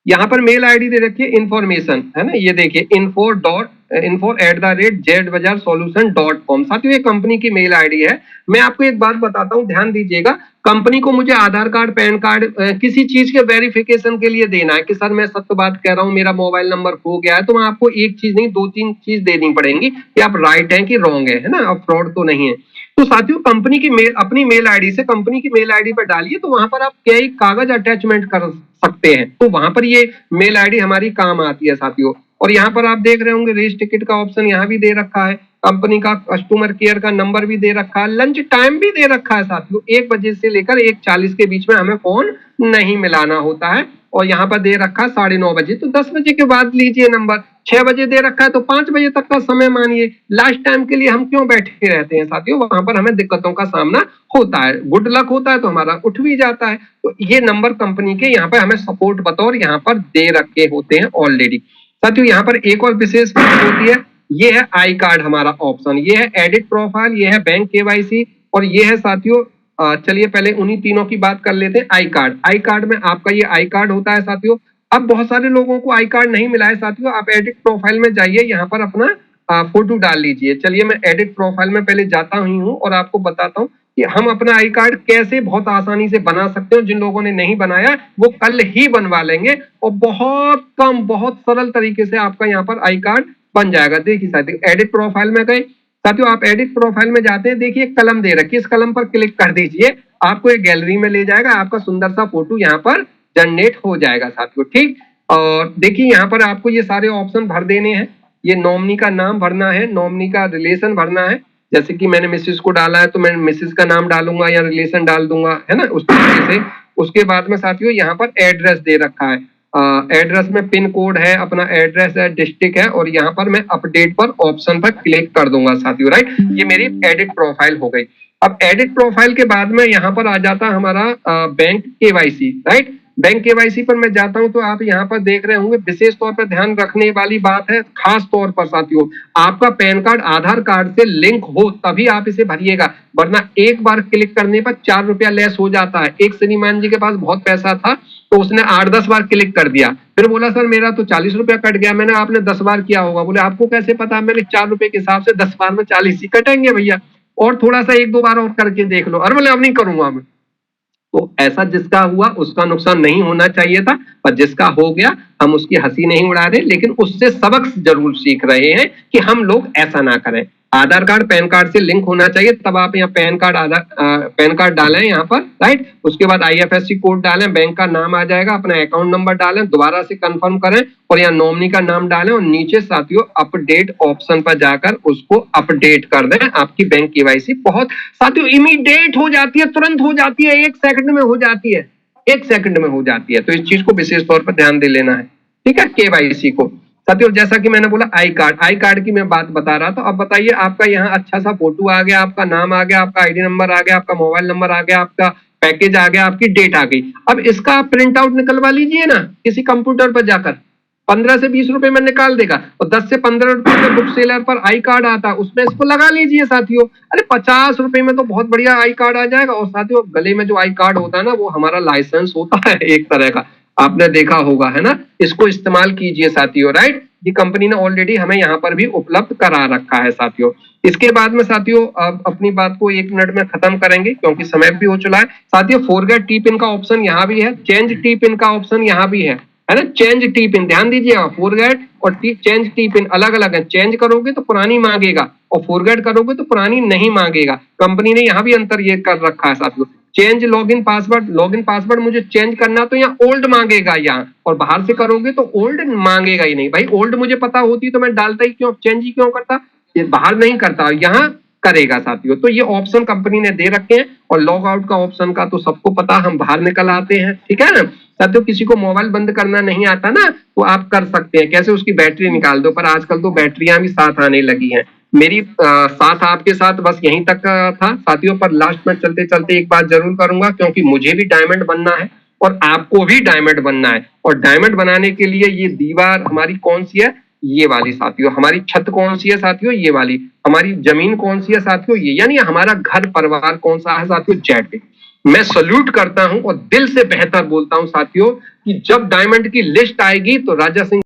Speaker 1: यहाँ पर मेल आईडी दे रखी है इन्फॉर्मेशन, है ना, ये देखिए info@jdbazarsolution.com। साथियों ये कंपनी की मेल आईडी है। मैं आपको एक बात बताता हूँ, ध्यान दीजिएगा, कंपनी को मुझे आधार कार्ड, पैन कार्ड, किसी चीज के वेरिफिकेशन के लिए देना है कि सर मैं सत्य बात कह रहा हूँ, मेरा मोबाइल नंबर खो गया है, तो मैं आपको एक चीज नहीं 2-3 चीज देनी पड़ेंगी कि आप राइट हैं कि रॉन्ग है ना, अब फ्रॉड तो नहीं है। तो साथियों कंपनी की मेल, अपनी मेल आईडी से कंपनी की मेल आईडी पर डालिए, तो वहां पर आप कई कागज अटैचमेंट कर सकते हैं, तो वहां पर ये मेल आईडी हमारी काम आती है साथियों। और यहाँ पर आप देख रहे होंगे रेस टिकट का ऑप्शन यहाँ भी दे रखा है, कंपनी का कस्टमर केयर का नंबर भी दे रखा है, लंच टाइम भी दे रखा है साथियों, 1 बजे से लेकर 1:40 के बीच में हमें फोन नहीं मिलाना होता है। और यहाँ पर दे रखा है 9:30 बजे, तो 10 बजे के बाद लीजिए नंबर। 6 बजे दे रखा है तो 5 बजे तक का समय मानिए। लास्ट टाइम के लिए हम क्यों बैठे रहते हैं साथियों, वहां पर हमें दिक्कतों का सामना होता है, गुड लक होता है तो हमारा उठ भी जाता है। तो ये नंबर कंपनी के यहाँ पर हमें सपोर्ट बतौर यहाँ पर दे रखे होते हैं ऑलरेडी। साथियों यहाँ पर एक और विशेष बात होती है, ये है आई कार्ड हमारा ऑप्शन, ये है एडिट प्रोफाइल, ये है बैंक केवाईसी, और ये है साथियों चलिए पहले उन्हीं तीनों की बात कर लेते हैं। आई कार्ड, आई कार्ड में आपका ये आई कार्ड होता है साथियों। अब बहुत सारे लोगों को आई कार्ड नहीं मिला है साथियों, आप एडिट प्रोफाइल में जाइए, यहाँ पर अपना फोटो डाल लीजिए। चलिए मैं एडिट प्रोफाइल में पहले जाता हूँ और आपको बताता हूँ कि हम अपना आई कार्ड कैसे बहुत आसानी से बना सकते हैं। जिन लोगों ने नहीं बनाया वो कल ही बनवा लेंगे, और बहुत कम, बहुत सरल तरीके से आपका यहाँ पर आई कार्ड बन जाएगा। देखिए साथियों एडिट प्रोफाइल में गए, साथियों आप एडिट प्रोफाइल में जाते हैं, देखिए कलम दे रखी है, इस कलम पर क्लिक कर दीजिए, आपको एक गैलरी में ले जाएगा, आपका सुंदर सा फोटो यहाँ पर जनरेट हो जाएगा साथियों, ठीक। और देखिए यहाँ पर आपको ये सारे ऑप्शन भर देने हैं। ये नॉमिनी का नाम भरना है, नॉमिनी का रिलेशन भरना है, जैसे कि मैंने मिसेस को डाला है तो मैं मिसेस का नाम डालूंगा या रिलेशन डाल दूंगा, है ना, उस तरीके से। उसके बाद में साथियों यहाँ पर एड्रेस दे रखा है, एड्रेस में पिन कोड है, अपना एड्रेस है, डिस्ट्रिक्ट है, और यहाँ पर मैं अपडेट पर ऑप्शन पर क्लिक कर दूंगा साथियों, राइट। ये मेरी एडिट प्रोफाइल हो गई। अब एडिट प्रोफाइल के बाद में यहाँ पर आ जाता है हमारा bank KYC, right. Bank KYC पर मैं जाता हूं तो आप यहाँ पर देख रहे होंगे, विशेष तौर पर ध्यान रखने वाली बात है, खास तौर पर साथियों आपका पैन कार्ड आधार कार्ड से लिंक हो तभी आप इसे भरिएगा, वरना एक बार क्लिक करने पर 4 रुपया लेस हो जाता है। एक श्रीमान जी के पास बहुत पैसा था तो उसने 8-10 बार क्लिक कर दिया, फिर बोला सर मेरा तो 40 रुपया कट गया। मैंने आपने 10 बार किया होगा, बोले आपको कैसे पता, मैंने 4 रुपए के हिसाब से 10 बार में 40 ही कटेंगे भैया, और थोड़ा सा 1-2 बार और करके देख लो। अरे बोले अब नहीं करूंगा मैं। तो ऐसा जिसका हुआ उसका नुकसान नहीं होना चाहिए था, पर जिसका हो गया हम उसकी हंसी नहीं उड़ा रहे, लेकिन उससे सबक जरूर सीख रहे हैं कि हम लोग ऐसा ना करें। आधार कार्ड पैन कार्ड से लिंक होना चाहिए, तब आप यहाँ पैन कार्ड डालें यहाँ पर, राइट। उसके बाद IFSC कोड डालें, बैंक का नाम आ जाएगा, अपना अकाउंट नंबर डालें, दोबारा से कंफर्म करें और यहाँ नॉमिनी का नाम डालें, और नीचे साथियों अपडेट ऑप्शन पर जाकर उसको अपडेट कर दें। आपकी बैंक केवाईसी बहुत साथियों इमीडिएट हो जाती है, तुरंत हो जाती है, 1 सेकंड में हो जाती है, 1 सेकंड में हो जाती है। तो इस चीज को विशेष तौर पर ध्यान दे लेना है, ठीक है, केवाईसी को। साथियों जैसा कि मैंने बोला आई कार्ड की मैं बात बता रहा था। अब बताइए आपका यहाँ अच्छा सा फोटो आ गया, आपका नाम आ गया, आपका ID नंबर आ गया, आपका मोबाइल नंबर आ गया, आपका पैकेज आ गया, आपकी डेट आ गई। अब इसका प्रिंट आउट निकलवा लीजिए ना किसी कंप्यूटर पर जाकर, 15 से 20 रुपए में निकाल देगा, और 10 से 15 रुपए में बुक सेलर पर आई कार्ड आता, उसमें इसको लगा लीजिए साथियों। अरे 50 रुपए में तो बहुत बढ़िया आई कार्ड आ जाएगा। और साथियों गले में जो आई कार्ड होता है ना, वो हमारा लाइसेंस होता है एक तरह का। आपने देखा होगा, है ना। इसको इस्तेमाल कीजिए साथियों, राइट। ये कंपनी ने ऑलरेडी हमें यहाँ पर भी उपलब्ध करा रखा है साथियों। इसके बाद में साथियों अब अपनी बात को 1 मिनट में खत्म करेंगे क्योंकि समय भी हो चुका है साथियों। फॉरगेट टी पिन का ऑप्शन यहाँ भी है, चेंज टी पिन का ऑप्शन यहाँ भी है ना। चेंज टी पिन, ध्यान दीजिएगा, फॉरगेट और चेंज टी पिन अलग अलग है। चेंज करोगे तो पुरानी मांगेगा और फॉरगेट करोगे तो पुरानी नहीं मांगेगा। कंपनी ने यहाँ भी अंतर ये कर रखा है साथियों। चेंज लॉगिन पासवर्ड मुझे चेंज करना तो यहाँ ओल्ड मांगेगा यहाँ, और बाहर से करोगे तो ओल्ड मांगेगा ही नहीं। भाई ओल्ड मुझे पता होती तो मैं डालता ही क्यों, चेंज ही क्यों करता, ये बाहर नहीं करता, यहाँ करेगा साथियों। तो ये ऑप्शन कंपनी ने दे रखे हैं। और लॉग आउट का ऑप्शन का तो सबको पता, हम बाहर निकल आते हैं, ठीक है ना साथियों। किसी को मोबाइल बंद करना नहीं आता ना, तो आप कर सकते हैं, कैसे, उसकी बैटरी निकाल दो। पर आजकल तो बैटरियां भी साथ आने लगी हैं। मेरी साथ आपके साथ बस यहीं तक था साथियों। पर लास्ट में चलते चलते एक बात जरूर करूंगा, क्योंकि मुझे भी डायमंड बनना है और आपको भी डायमंड बनना है। और डायमंड बनाने के लिए ये दीवार हमारी कौन सी है, ये वाली साथियों। हमारी छत कौन सी है साथियों, ये वाली। हमारी जमीन कौन सी है साथियों, ये। यानी हमारा घर परिवार कौन सा है साथियों, जेड। मैं सल्यूट करता हूं और दिल से बेहतर बोलता हूं साथियों कि जब डायमंड की लिस्ट आएगी तो राजा सिंह